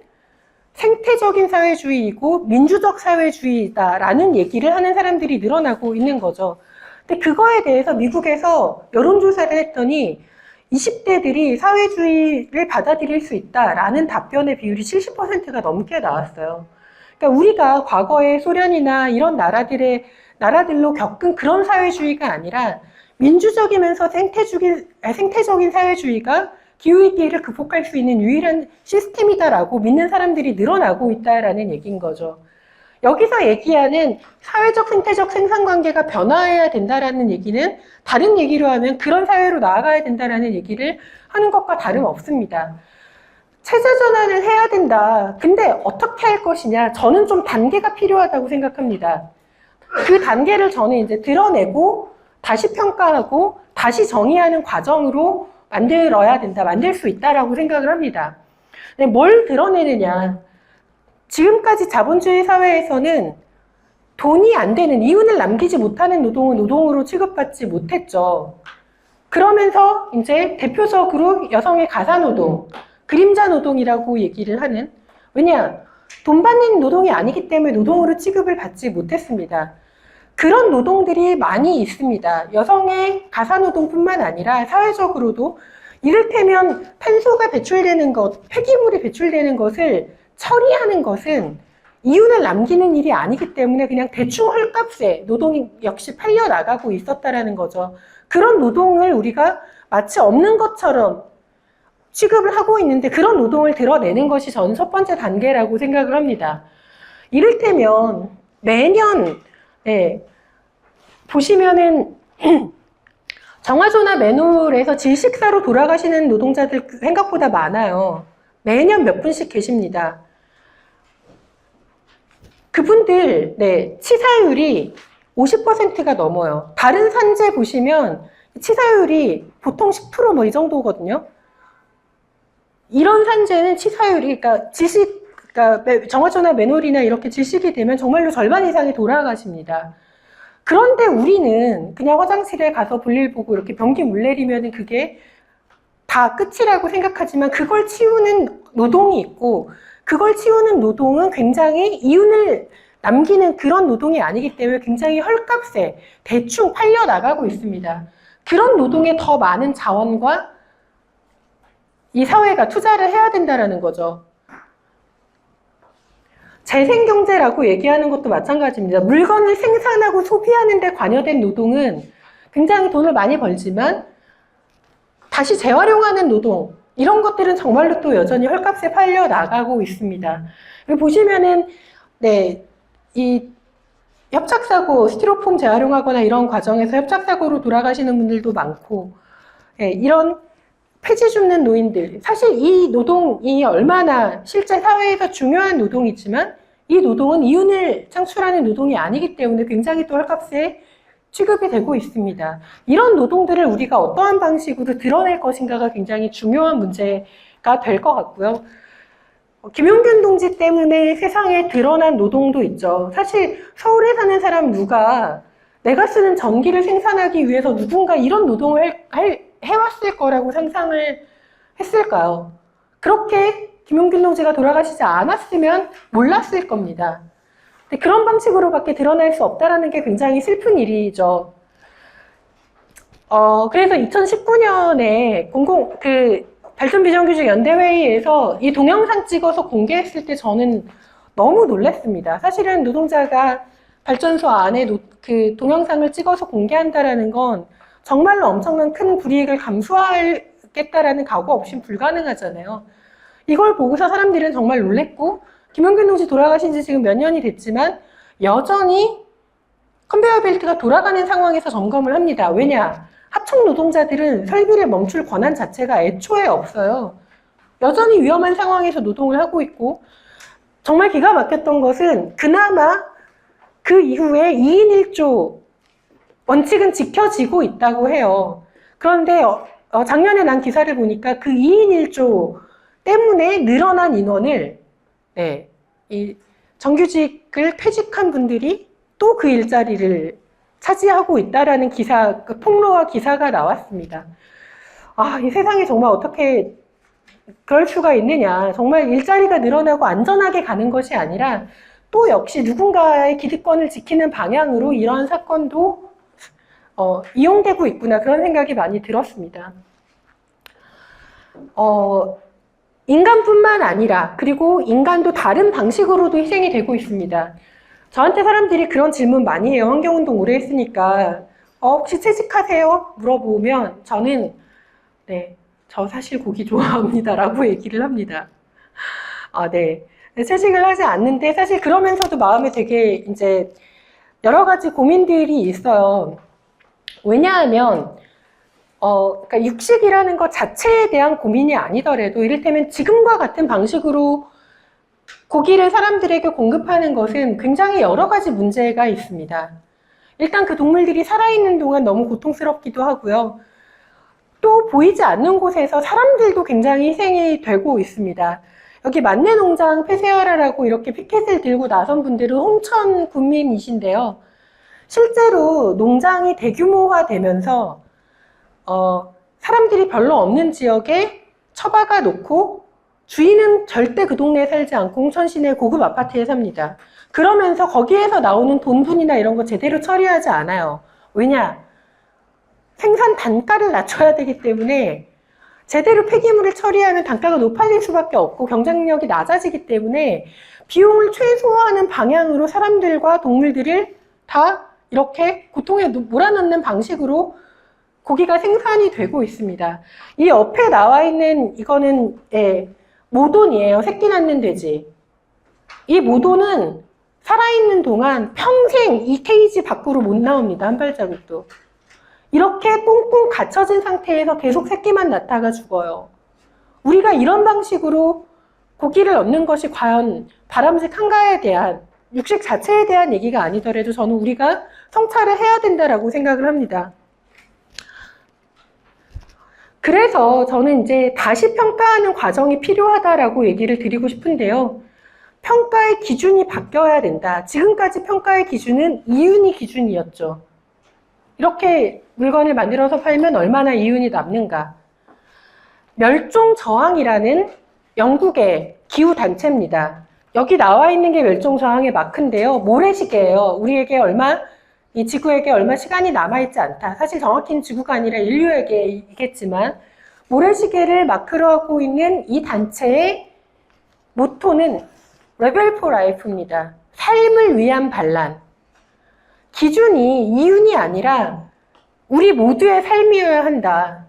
생태적인 사회주의이고 민주적 사회주의다라는 얘기를 하는 사람들이 늘어나고 있는 거죠. 근데 그거에 대해서 미국에서 여론조사를 했더니 20대들이 사회주의를 받아들일 수 있다라는 답변의 비율이 70%가 넘게 나왔어요. 그러니까 우리가 과거에 소련이나 이런 나라들로 겪은 그런 사회주의가 아니라 민주적이면서 생태적인 사회주의가 기후위기를 극복할 수 있는 유일한 시스템이다라고 믿는 사람들이 늘어나고 있다라는 얘기인 거죠. 여기서 얘기하는 사회적 생태적 생산관계가 변화해야 된다라는 얘기는 다른 얘기로 하면 그런 사회로 나아가야 된다라는 얘기를 하는 것과 다름없습니다. 체제 전환을 해야 된다. 근데 어떻게 할 것이냐? 저는 좀 단계가 필요하다고 생각합니다. 그 단계를 저는 이제 드러내고 다시 평가하고 다시 정의하는 과정으로 만들어야 된다, 만들 수 있다라고 생각을 합니다. 근데 뭘 드러내느냐? 지금까지 자본주의 사회에서는 돈이 안 되는, 이윤을 남기지 못하는 노동은 노동으로 취급받지 못했죠. 그러면서 이제 대표적으로 여성의 가사노동, 그림자 노동이라고 얘기를 하는, 왜냐? 돈 받는 노동이 아니기 때문에 노동으로 취급을 받지 못했습니다. 그런 노동들이 많이 있습니다. 여성의 가사노동뿐만 아니라 사회적으로도 이를테면 탄소가 배출되는 것, 폐기물이 배출되는 것을 처리하는 것은 이윤을 남기는 일이 아니기 때문에 그냥 대충 헐값에 노동이 역시 팔려나가고 있었다라는 거죠. 그런 노동을 우리가 마치 없는 것처럼 취급을 하고 있는데 그런 노동을 드러내는 것이 저는 첫 번째 단계라고 생각을 합니다. 이를테면 매년 보시면은 정화조나 맨홀에서 질식사로 돌아가시는 노동자들 생각보다 많아요. 매년 몇 분씩 계십니다. 그분들 치사율이 50%가 넘어요. 다른 산재 보시면 치사율이 보통 10% 뭐 이 정도거든요. 이런 산재는 치사율이, 그러니까 정화조나 맨홀이나 이렇게 질식이 되면 정말로 절반 이상이 돌아가십니다. 그런데 우리는 그냥 화장실에 가서 볼일 보고 이렇게 변기 물 내리면 그게 다 끝이라고 생각하지만 그걸 치우는 노동이 있고 그걸 치우는 노동은 굉장히 이윤을 남기는 그런 노동이 아니기 때문에 굉장히 헐값에 대충 팔려나가고 있습니다. 그런 노동에 더 많은 자원과 이 사회가 투자를 해야 된다는 거죠. 재생경제라고 얘기하는 것도 마찬가지입니다. 물건을 생산하고 소비하는 데 관여된 노동은 굉장히 돈을 많이 벌지만 다시 재활용하는 노동, 이런 것들은 정말로 또 여전히 헐값에 팔려 나가고 있습니다. 보시면은, 이 협착사고, 스티로폼 재활용하거나 이런 과정에서 협착사고로 돌아가시는 분들도 많고, 이런 폐지 줍는 노인들, 사실 이 노동이 얼마나 실제 사회에서 중요한 노동이지만 이 노동은 이윤을 창출하는 노동이 아니기 때문에 굉장히 또 헐값에 취급이 되고 있습니다. 이런 노동들을 우리가 어떠한 방식으로 드러낼 것인가가 굉장히 중요한 문제가 될 것 같고요. 김용균 동지 때문에 세상에 드러난 노동도 있죠. 사실 서울에 사는 사람 누가 내가 쓰는 전기를 생산하기 위해서 누군가 이런 노동을 해왔을 거라고 상상을 했을까요? 그렇게 김용균 동지가 돌아가시지 않았으면 몰랐을 겁니다. 근데 그런 방식으로밖에 드러날 수 없다는 게 굉장히 슬픈 일이죠. 그래서 2019년에 발전비정규직 연대회의에서 이 동영상 찍어서 공개했을 때 저는 너무 놀랐습니다. 사실은 노동자가 발전소 안에 그 동영상을 찍어서 공개한다라는 건 정말로 엄청난 큰 불이익을 감수하겠다라는 각오 없이 불가능하잖아요. 이걸 보고서 사람들은 정말 놀랬고 김용균 동지 돌아가신 지 지금 몇 년이 됐지만 여전히 컨베이어 벨트가 돌아가는 상황에서 점검을 합니다. 왜냐? 하청 노동자들은 설비를 멈출 권한 자체가 애초에 없어요. 여전히 위험한 상황에서 노동을 하고 있고 정말 기가 막혔던 것은 그나마 그 이후에 2인 1조 원칙은 지켜지고 있다고 해요. 그런데 작년에 난 기사를 보니까 그 2인 1조 때문에 늘어난 인원을 이 정규직을 퇴직한 분들이 또 그 일자리를 차지하고 있다라는 그 폭로와 기사가 나왔습니다. 아, 이 세상에 정말 어떻게 그럴 수가 있느냐. 정말 일자리가 늘어나고 안전하게 가는 것이 아니라 또 역시 누군가의 기득권을 지키는 방향으로 이러한 사건도 이용되고 있구나, 그런 생각이 많이 들었습니다. 인간뿐만 아니라 그리고 인간도 다른 방식으로도 희생이 되고 있습니다. 저한테 사람들이 그런 질문 많이 해요. 환경운동 오래 했으니까 혹시 채식하세요? 물어보면 저는 저 사실 고기 좋아합니다 라고 얘기를 합니다. 채식을 하지 않는데 사실 그러면서도 마음에 되게 이제 여러 가지 고민들이 있어요. 왜냐하면 그러니까 육식이라는 것 자체에 대한 고민이 아니더라도 이를테면 지금과 같은 방식으로 고기를 사람들에게 공급하는 것은 굉장히 여러 가지 문제가 있습니다. 일단 그 동물들이 살아있는 동안 너무 고통스럽기도 하고요. 또 보이지 않는 곳에서 사람들도 굉장히 희생이 되고 있습니다. 여기 만내농장 폐쇄하라라고 이렇게 피켓을 들고 나선 분들은 홍천 군민이신데요. 실제로 농장이 대규모화되면서 사람들이 별로 없는 지역에 처박아 놓고 주인은 절대 그 동네에 살지 않고 홍천 시내 고급 아파트에 삽니다. 그러면서 거기에서 나오는 돈분이나 이런 거 제대로 처리하지 않아요. 왜냐? 생산 단가를 낮춰야 되기 때문에 제대로 폐기물을 처리하면 단가가 높아질 수밖에 없고 경쟁력이 낮아지기 때문에 비용을 최소화하는 방향으로 사람들과 동물들을 다 이렇게 고통에 몰아넣는 방식으로 고기가 생산이 되고 있습니다. 이 옆에 나와 있는 이거는 모돈이에요. 새끼 낳는 돼지. 이 모돈은 살아있는 동안 평생 이 케이지 밖으로 못 나옵니다. 한 발자국도. 이렇게 꽁꽁 갇혀진 상태에서 계속 새끼만 낳다가 죽어요. 우리가 이런 방식으로 고기를 얻는 것이 과연 바람직한가에 대한, 육식 자체에 대한 얘기가 아니더라도 저는 우리가 성찰을 해야 된다라고 생각을 합니다. 그래서 저는 이제 다시 평가하는 과정이 필요하다라고 얘기를 드리고 싶은데요. 평가의 기준이 바뀌어야 된다. 지금까지 평가의 기준은 이윤이 기준이었죠. 이렇게 물건을 만들어서 팔면 얼마나 이윤이 남는가. 멸종저항이라는 영국의 기후단체입니다. 여기 나와 있는 게 멸종저항의 마크인데요. 모래시계예요. 우리에게 이 지구에게 얼마 시간이 남아있지 않다. 사실 정확히는 지구가 아니라 인류에게이겠지만 모래시계를 마크로 하고 있는 이 단체의 모토는 Rebel for Life입니다. 삶을 위한 반란. 기준이 이윤이 아니라 우리 모두의 삶이어야 한다.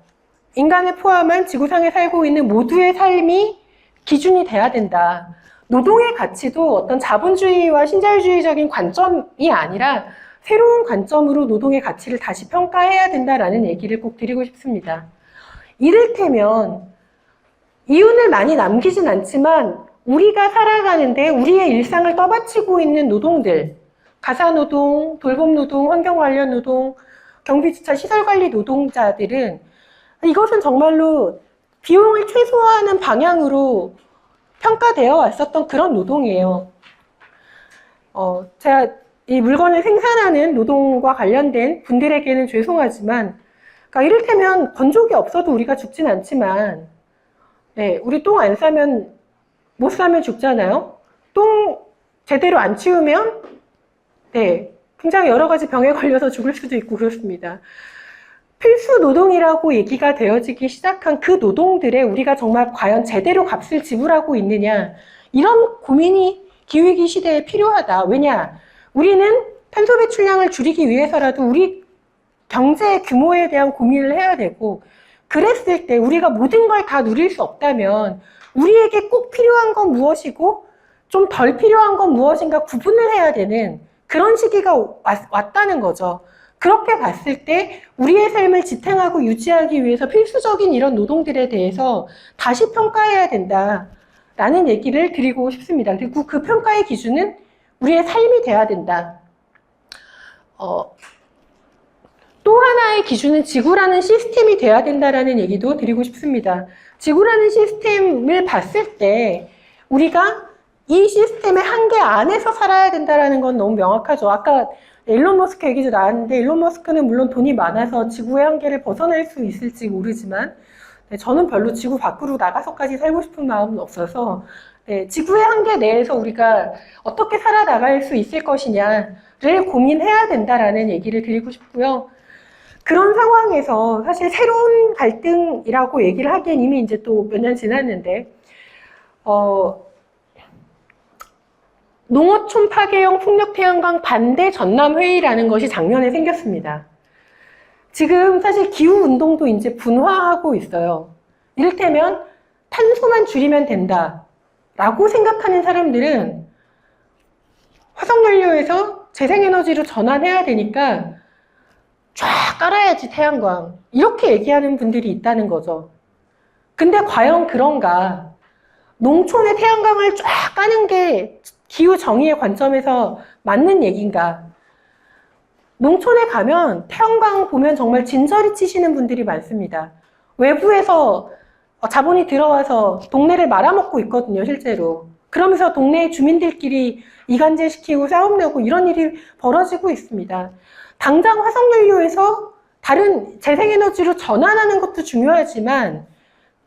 인간을 포함한 지구상에 살고 있는 모두의 삶이 기준이 돼야 된다. 노동의 가치도 어떤 자본주의와 신자유주의적인 관점이 아니라 새로운 관점으로 노동의 가치를 다시 평가해야 된다라는 얘기를 꼭 드리고 싶습니다. 이를테면 이윤을 많이 남기진 않지만 우리가 살아가는데 우리의 일상을 떠받치고 있는 노동들, 가사노동, 돌봄노동, 환경관련 노동, 경비주차 시설관리 노동자들은 이것은 정말로 비용을 최소화하는 방향으로 평가되어 왔었던 그런 노동이에요. 제가 이 물건을 생산하는 노동과 관련된 분들에게는 죄송하지만, 그러니까 이를테면 건조기 없어도 우리가 죽진 않지만, 우리 똥 안 싸면, 못 싸면 죽잖아요. 똥 제대로 안 치우면, 굉장히 여러 가지 병에 걸려서 죽을 수도 있고 그렇습니다. 필수 노동이라고 얘기가 되어지기 시작한 그 노동들에 우리가 정말 과연 제대로 값을 지불하고 있느냐, 이런 고민이 기후위기 시대에 필요하다. 왜냐? 우리는 탄소 배출량을 줄이기 위해서라도 우리 경제 규모에 대한 고민을 해야 되고, 그랬을 때 우리가 모든 걸 다 누릴 수 없다면 우리에게 꼭 필요한 건 무엇이고 좀 덜 필요한 건 무엇인가 구분을 해야 되는 그런 시기가 왔다는 거죠. 그렇게 봤을 때 우리의 삶을 지탱하고 유지하기 위해서 필수적인 이런 노동들에 대해서 다시 평가해야 된다라는 얘기를 드리고 싶습니다. 그리고 그 평가의 기준은 우리의 삶이 돼야 된다. 또 하나의 기준은 지구라는 시스템이 돼야 된다라는 얘기도 드리고 싶습니다. 지구라는 시스템을 봤을 때 우리가 이 시스템의 한계 안에서 살아야 된다는 건 너무 명확하죠. 아까 일론 머스크 얘기도 나왔는데, 일론 머스크는 물론 돈이 많아서 지구의 한계를 벗어날 수 있을지 모르지만 저는 별로 지구 밖으로 나가서까지 살고 싶은 마음은 없어서 지구의 한계 내에서 우리가 어떻게 살아나갈 수 있을 것이냐를 고민해야 된다라는 얘기를 드리고 싶고요. 그런 상황에서 사실 새로운 갈등이라고 얘기를 하기엔 이미 이제 또 몇 년 지났는데, 농어촌 파괴형 풍력태양광 반대 전남회의라는 것이 작년에 생겼습니다. 지금 사실 기후운동도 이제 분화하고 있어요. 이를테면 탄소만 줄이면 된다라고 생각하는 사람들은 화석연료에서 재생에너지로 전환해야 되니까 쫙 깔아야지 태양광, 이렇게 얘기하는 분들이 있다는 거죠. 근데 과연 그런가? 농촌에 태양광을 쫙 까는 게 기후 정의의 관점에서 맞는 얘기인가? 농촌에 가면 태양광 보면 정말 진저리 치시는 분들이 많습니다. 외부에서 자본이 들어와서 동네를 말아먹고 있거든요, 실제로. 그러면서 동네 주민들끼리 이간질시키고 싸움 나고 이런 일이 벌어지고 있습니다. 당장 화석연료에서 다른 재생에너지로 전환하는 것도 중요하지만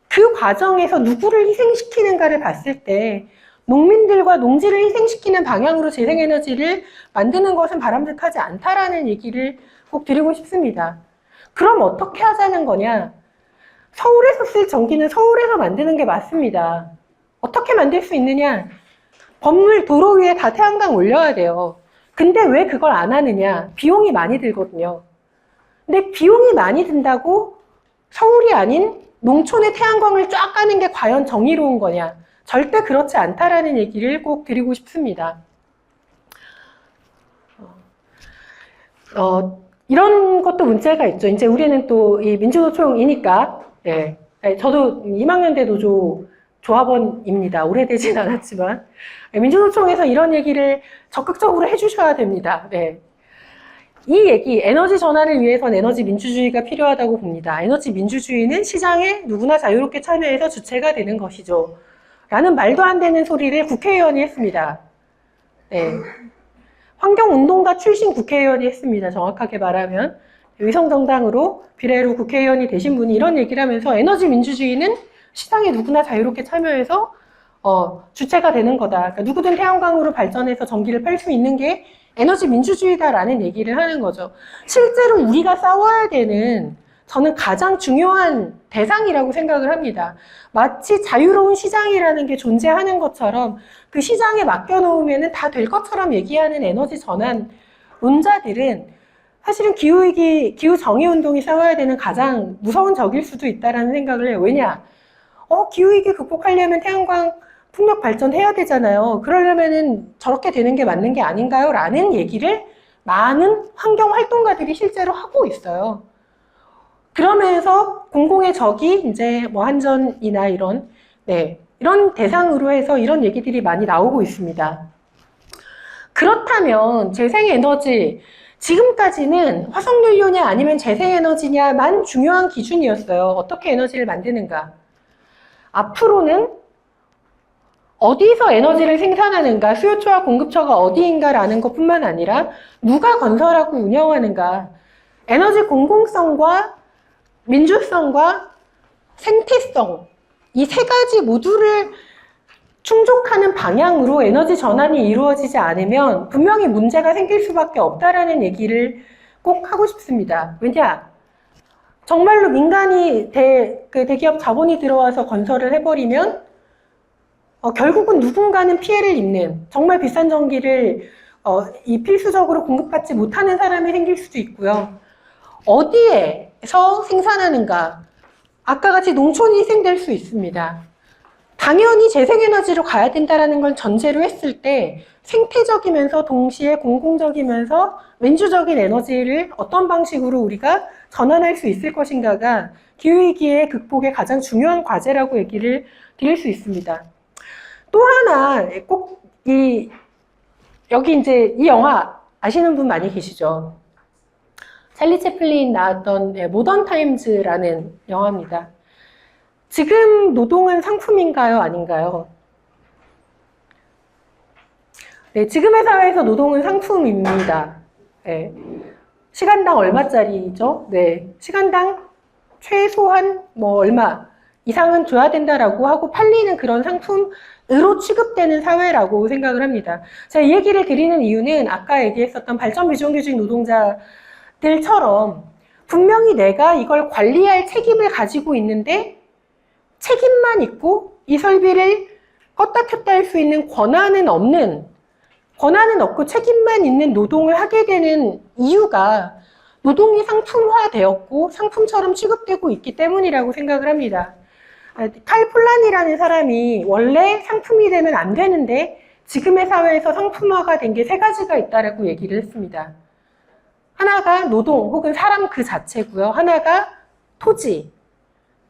그 과정에서 누구를 희생시키는가를 봤을 때 농민들과 농지를 희생시키는 방향으로 재생에너지를 만드는 것은 바람직하지 않다라는 얘기를 꼭 드리고 싶습니다. 그럼 어떻게 하자는 거냐? 서울에서 쓸 전기는 서울에서 만드는 게 맞습니다. 어떻게 만들 수 있느냐? 건물 도로 위에 다 태양광 올려야 돼요. 근데 왜 그걸 안 하느냐? 비용이 많이 들거든요. 근데 비용이 많이 든다고 서울이 아닌 농촌에 태양광을 쫙 까는 게 과연 정의로운 거냐? 절대 그렇지 않다라는 얘기를 꼭 드리고 싶습니다. 이런 것도 문제가 있죠. 이제 우리는 또 이 민주노총이니까, 예. 저도 2학년대 노조 조합원입니다. 오래되진 않았지만. 민주노총에서 이런 얘기를 적극적으로 해주셔야 됩니다. 네. 이 얘기, 에너지 전환을 위해선 에너지 민주주의가 필요하다고 봅니다. 에너지 민주주의는 시장에 누구나 자유롭게 참여해서 주체가 되는 것이죠. 라는 말도 안 되는 소리를 국회의원이 했습니다. 네. 환경운동가 출신 국회의원이 했습니다. 정확하게 말하면. 위성정당으로 비례로 국회의원이 되신 분이 이런 얘기를 하면서 에너지 민주주의는 시장에 누구나 자유롭게 참여해서 주체가 되는 거다. 그러니까 누구든 태양광으로 발전해서 전기를 팔 수 있는 게 에너지 민주주의다라는 얘기를 하는 거죠. 실제로 우리가 싸워야 되는 저는 가장 중요한 대상이라고 생각을 합니다. 마치 자유로운 시장이라는 게 존재하는 것처럼 그 시장에 맡겨놓으면 다 될 것처럼 얘기하는 에너지 전환 운자들은 사실은 기후위기, 기후정의운동이 싸워야 되는 가장 무서운 적일 수도 있다는 생각을 해요. 왜냐? 기후위기 극복하려면 태양광 풍력 발전해야 되잖아요. 그러려면은 저렇게 되는 게 맞는 게 아닌가요? 라는 얘기를 많은 환경활동가들이 실제로 하고 있어요. 그러면서 공공의 적이 이제 뭐 한전이나 이런 대상으로 해서 이런 얘기들이 많이 나오고 있습니다. 그렇다면 재생에너지, 지금까지는 화석연료냐 아니면 재생에너지냐만 중요한 기준이었어요. 어떻게 에너지를 만드는가. 앞으로는 어디서 에너지를 생산하는가, 수요처와 공급처가 어디인가라는 것뿐만 아니라 누가 건설하고 운영하는가, 에너지 공공성과 민주성과 생태성, 이 세 가지 모두를 충족하는 방향으로 에너지 전환이 이루어지지 않으면 분명히 문제가 생길 수밖에 없다라는 얘기를 꼭 하고 싶습니다. 왜냐? 정말로 민간이 대기업 자본이 들어와서 건설을 해버리면 결국은 누군가는 피해를 입는, 정말 비싼 전기를 이 필수적으로 공급받지 못하는 사람이 생길 수도 있고요. 어디에서 생산하는가? 아까 같이 농촌이 희생될 수 있습니다. 당연히 재생에너지로 가야 된다는 걸 전제로 했을 때 생태적이면서 동시에 공공적이면서 민주적인 에너지를 어떤 방식으로 우리가 전환할 수 있을 것인가가 기후위기의 극복의 가장 중요한 과제라고 얘기를 드릴 수 있습니다. 또 하나 꼭 여기 이제 이 영화 아시는 분 많이 계시죠? 찰리 채플린 나왔던 모던 타임즈라는 영화입니다. 지금 노동은 상품인가요? 아닌가요? 네, 지금의 사회에서 노동은 상품입니다. 네. 시간당 얼마짜리죠? 네, 시간당 최소한 얼마 이상은 줘야 된다라고 하고 팔리는 그런 상품으로 취급되는 사회라고 생각을 합니다. 제가 이 얘기를 드리는 이유는 아까 얘기했었던 발전 비정규직 노동자들처럼 분명히 내가 이걸 관리할 책임을 가지고 있는데 책임만 있고 이 설비를 껐다 켰다 할 수 있는 권한은 없고 책임만 있는 노동을 하게 되는 이유가 노동이 상품화되었고 상품처럼 취급되고 있기 때문이라고 생각을 합니다. 칼 플란이라는 사람이 원래 상품이 되면 안 되는데 지금의 사회에서 상품화가 된 게 세 가지가 있다라고 얘기를 했습니다. 하나가 노동 혹은 사람 그 자체고요. 하나가 토지,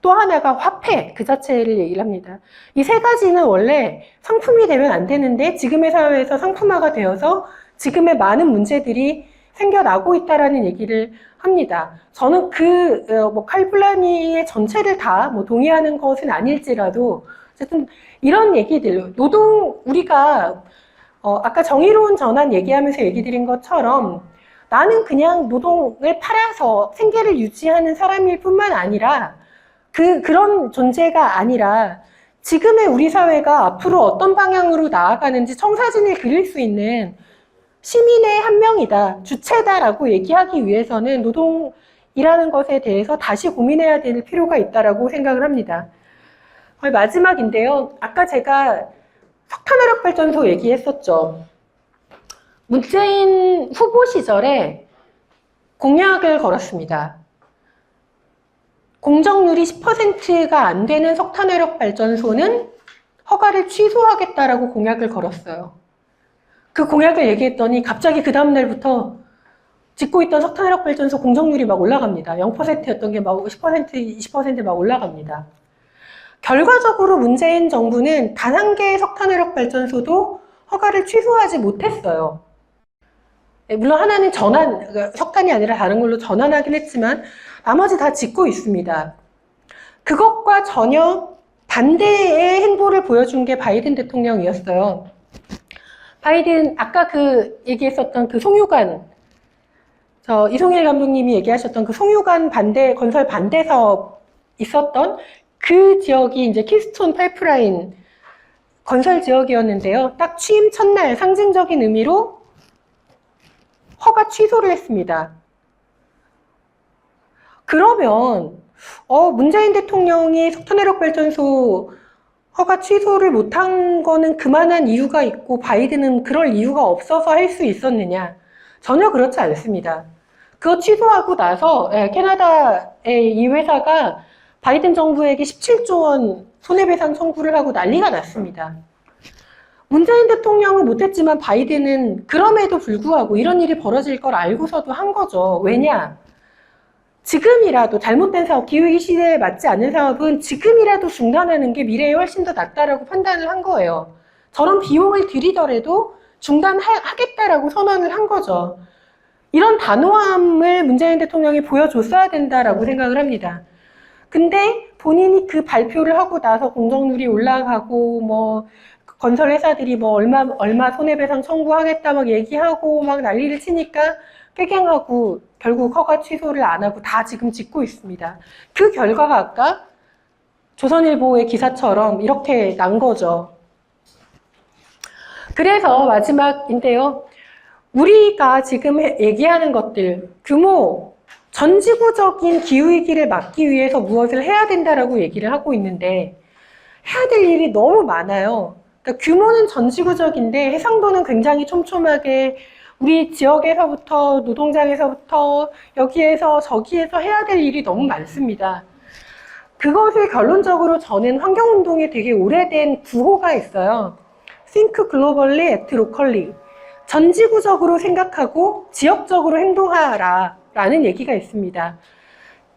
또 하나가 화폐 그 자체를 얘기를 합니다. 이 세 가지는 원래 상품이 되면 안 되는데 지금의 사회에서 상품화가 되어서 지금의 많은 문제들이 생겨나고 있다라는 얘기를 합니다. 저는 칼플라니의 전체를 다 동의하는 것은 아닐지라도 어쨌든 이런 얘기들, 우리가 아까 정의로운 전환 얘기하면서 얘기 드린 것처럼 나는 그냥 노동을 팔아서 생계를 유지하는 사람일 뿐만 아니라 그런 존재가 아니라 지금의 우리 사회가 앞으로 어떤 방향으로 나아가는지 청사진을 그릴 수 있는 시민의 한 명이다, 주체다라고 얘기하기 위해서는 노동이라는 것에 대해서 다시 고민해야 될 필요가 있다라고 생각을 합니다. 마지막인데요. 아까 제가 석탄화력발전소 얘기했었죠. 문재인 후보 시절에 공약을 걸었습니다. 공정률이 10%가 안 되는 석탄화력발전소는 허가를 취소하겠다라고 공약을 걸었어요. 그 공약을 얘기했더니 갑자기 그 다음날부터 짓고 있던 석탄화력발전소 공정률이 막 올라갑니다. 0%였던 게 막 10%, 20% 막 올라갑니다. 결과적으로 문재인 정부는 단 한 개의 석탄화력발전소도 허가를 취소하지 못했어요. 물론 하나는 석탄이 아니라 다른 걸로 전환하긴 했지만 나머지 다 짓고 있습니다. 그것과 전혀 반대의 행보를 보여준 게 바이든 대통령이었어요. 바이든, 아까 얘기했었던 송유관, 이송일 감독님이 얘기하셨던 송유관 건설 반대 사업 있었던 그 지역이 이제 키스톤 파이프라인 건설 지역이었는데요. 딱 취임 첫날 상징적인 의미로 허가 취소를 했습니다. 그러면 문재인 대통령이 석탄화력발전소 허가 취소를 못한 거는 그만한 이유가 있고 바이든은 그럴 이유가 없어서 할 수 있었느냐? 전혀 그렇지 않습니다. 그거 취소하고 나서 캐나다의 이 회사가 바이든 정부에게 17조 원 손해배상 청구를 하고 난리가 났습니다. 문재인 대통령은 못했지만 바이든은 그럼에도 불구하고 이런 일이 벌어질 걸 알고서도 한 거죠. 왜냐? 지금이라도 잘못된 사업, 기후위기 시대에 맞지 않는 사업은 지금이라도 중단하는 게 미래에 훨씬 더 낫다라고 판단을 한 거예요. 저런 비용을 들이더라도 중단하겠다라고 선언을 한 거죠. 이런 단호함을 문재인 대통령이 보여줬어야 된다라고 생각을 합니다. 근데 본인이 그 발표를 하고 나서 공정률이 올라가고 건설 회사들이 얼마 손해배상 청구하겠다 막 얘기하고 막 난리를 치니까 꾀갱하고 결국 허가 취소를 안 하고 다 지금 짓고 있습니다. 그 결과가 아까 조선일보의 기사처럼 이렇게 난 거죠. 그래서 마지막인데요. 우리가 지금 얘기하는 것들, 전지구적인 기후위기를 막기 위해서 무엇을 해야 된다라고 얘기를 하고 있는데 해야 될 일이 너무 많아요. 그러니까 규모는 전지구적인데 해상도는 굉장히 촘촘하게 우리 지역에서부터 노동장에서부터 여기에서 저기에서 해야 될 일이 너무 많습니다. 그것을 결론적으로 저는 환경운동에 되게 오래된 구호가 있어요. Think globally, act locally. 전지구적으로 생각하고 지역적으로 행동하라 라는 얘기가 있습니다.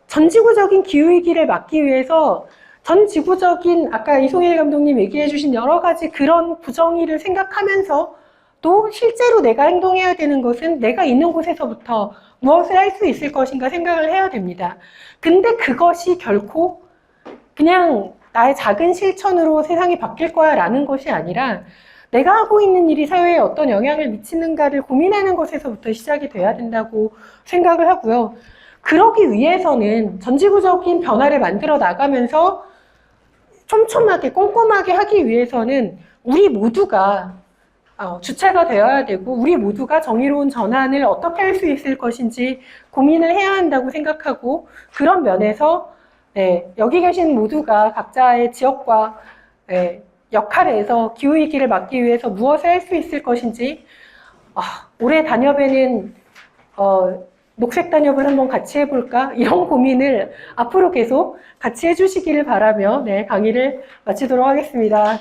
전지구적인 기후위기를 막기 위해서 전지구적인 아까 이송일 감독님 얘기해 주신 여러 가지 그런 부정의를 생각하면서 또 실제로 내가 행동해야 되는 것은 내가 있는 곳에서부터 무엇을 할 수 있을 것인가 생각을 해야 됩니다. 근데 그것이 결코 그냥 나의 작은 실천으로 세상이 바뀔 거야 라는 것이 아니라 내가 하고 있는 일이 사회에 어떤 영향을 미치는가를 고민하는 것에서부터 시작이 돼야 된다고 생각을 하고요. 그러기 위해서는 전지구적인 변화를 만들어 나가면서 촘촘하게 꼼꼼하게 하기 위해서는 우리 모두가 주체가 되어야 되고 우리 모두가 정의로운 전환을 어떻게 할 수 있을 것인지 고민을 해야 한다고 생각하고 그런 면에서 여기 계신 모두가 각자의 지역과 역할에서 기후위기를 막기 위해서 무엇을 할 수 있을 것인지 올해 단협에는 녹색 단협을 한번 같이 해볼까? 이런 고민을 앞으로 계속 같이 해주시기를 바라며 강의를 마치도록 하겠습니다.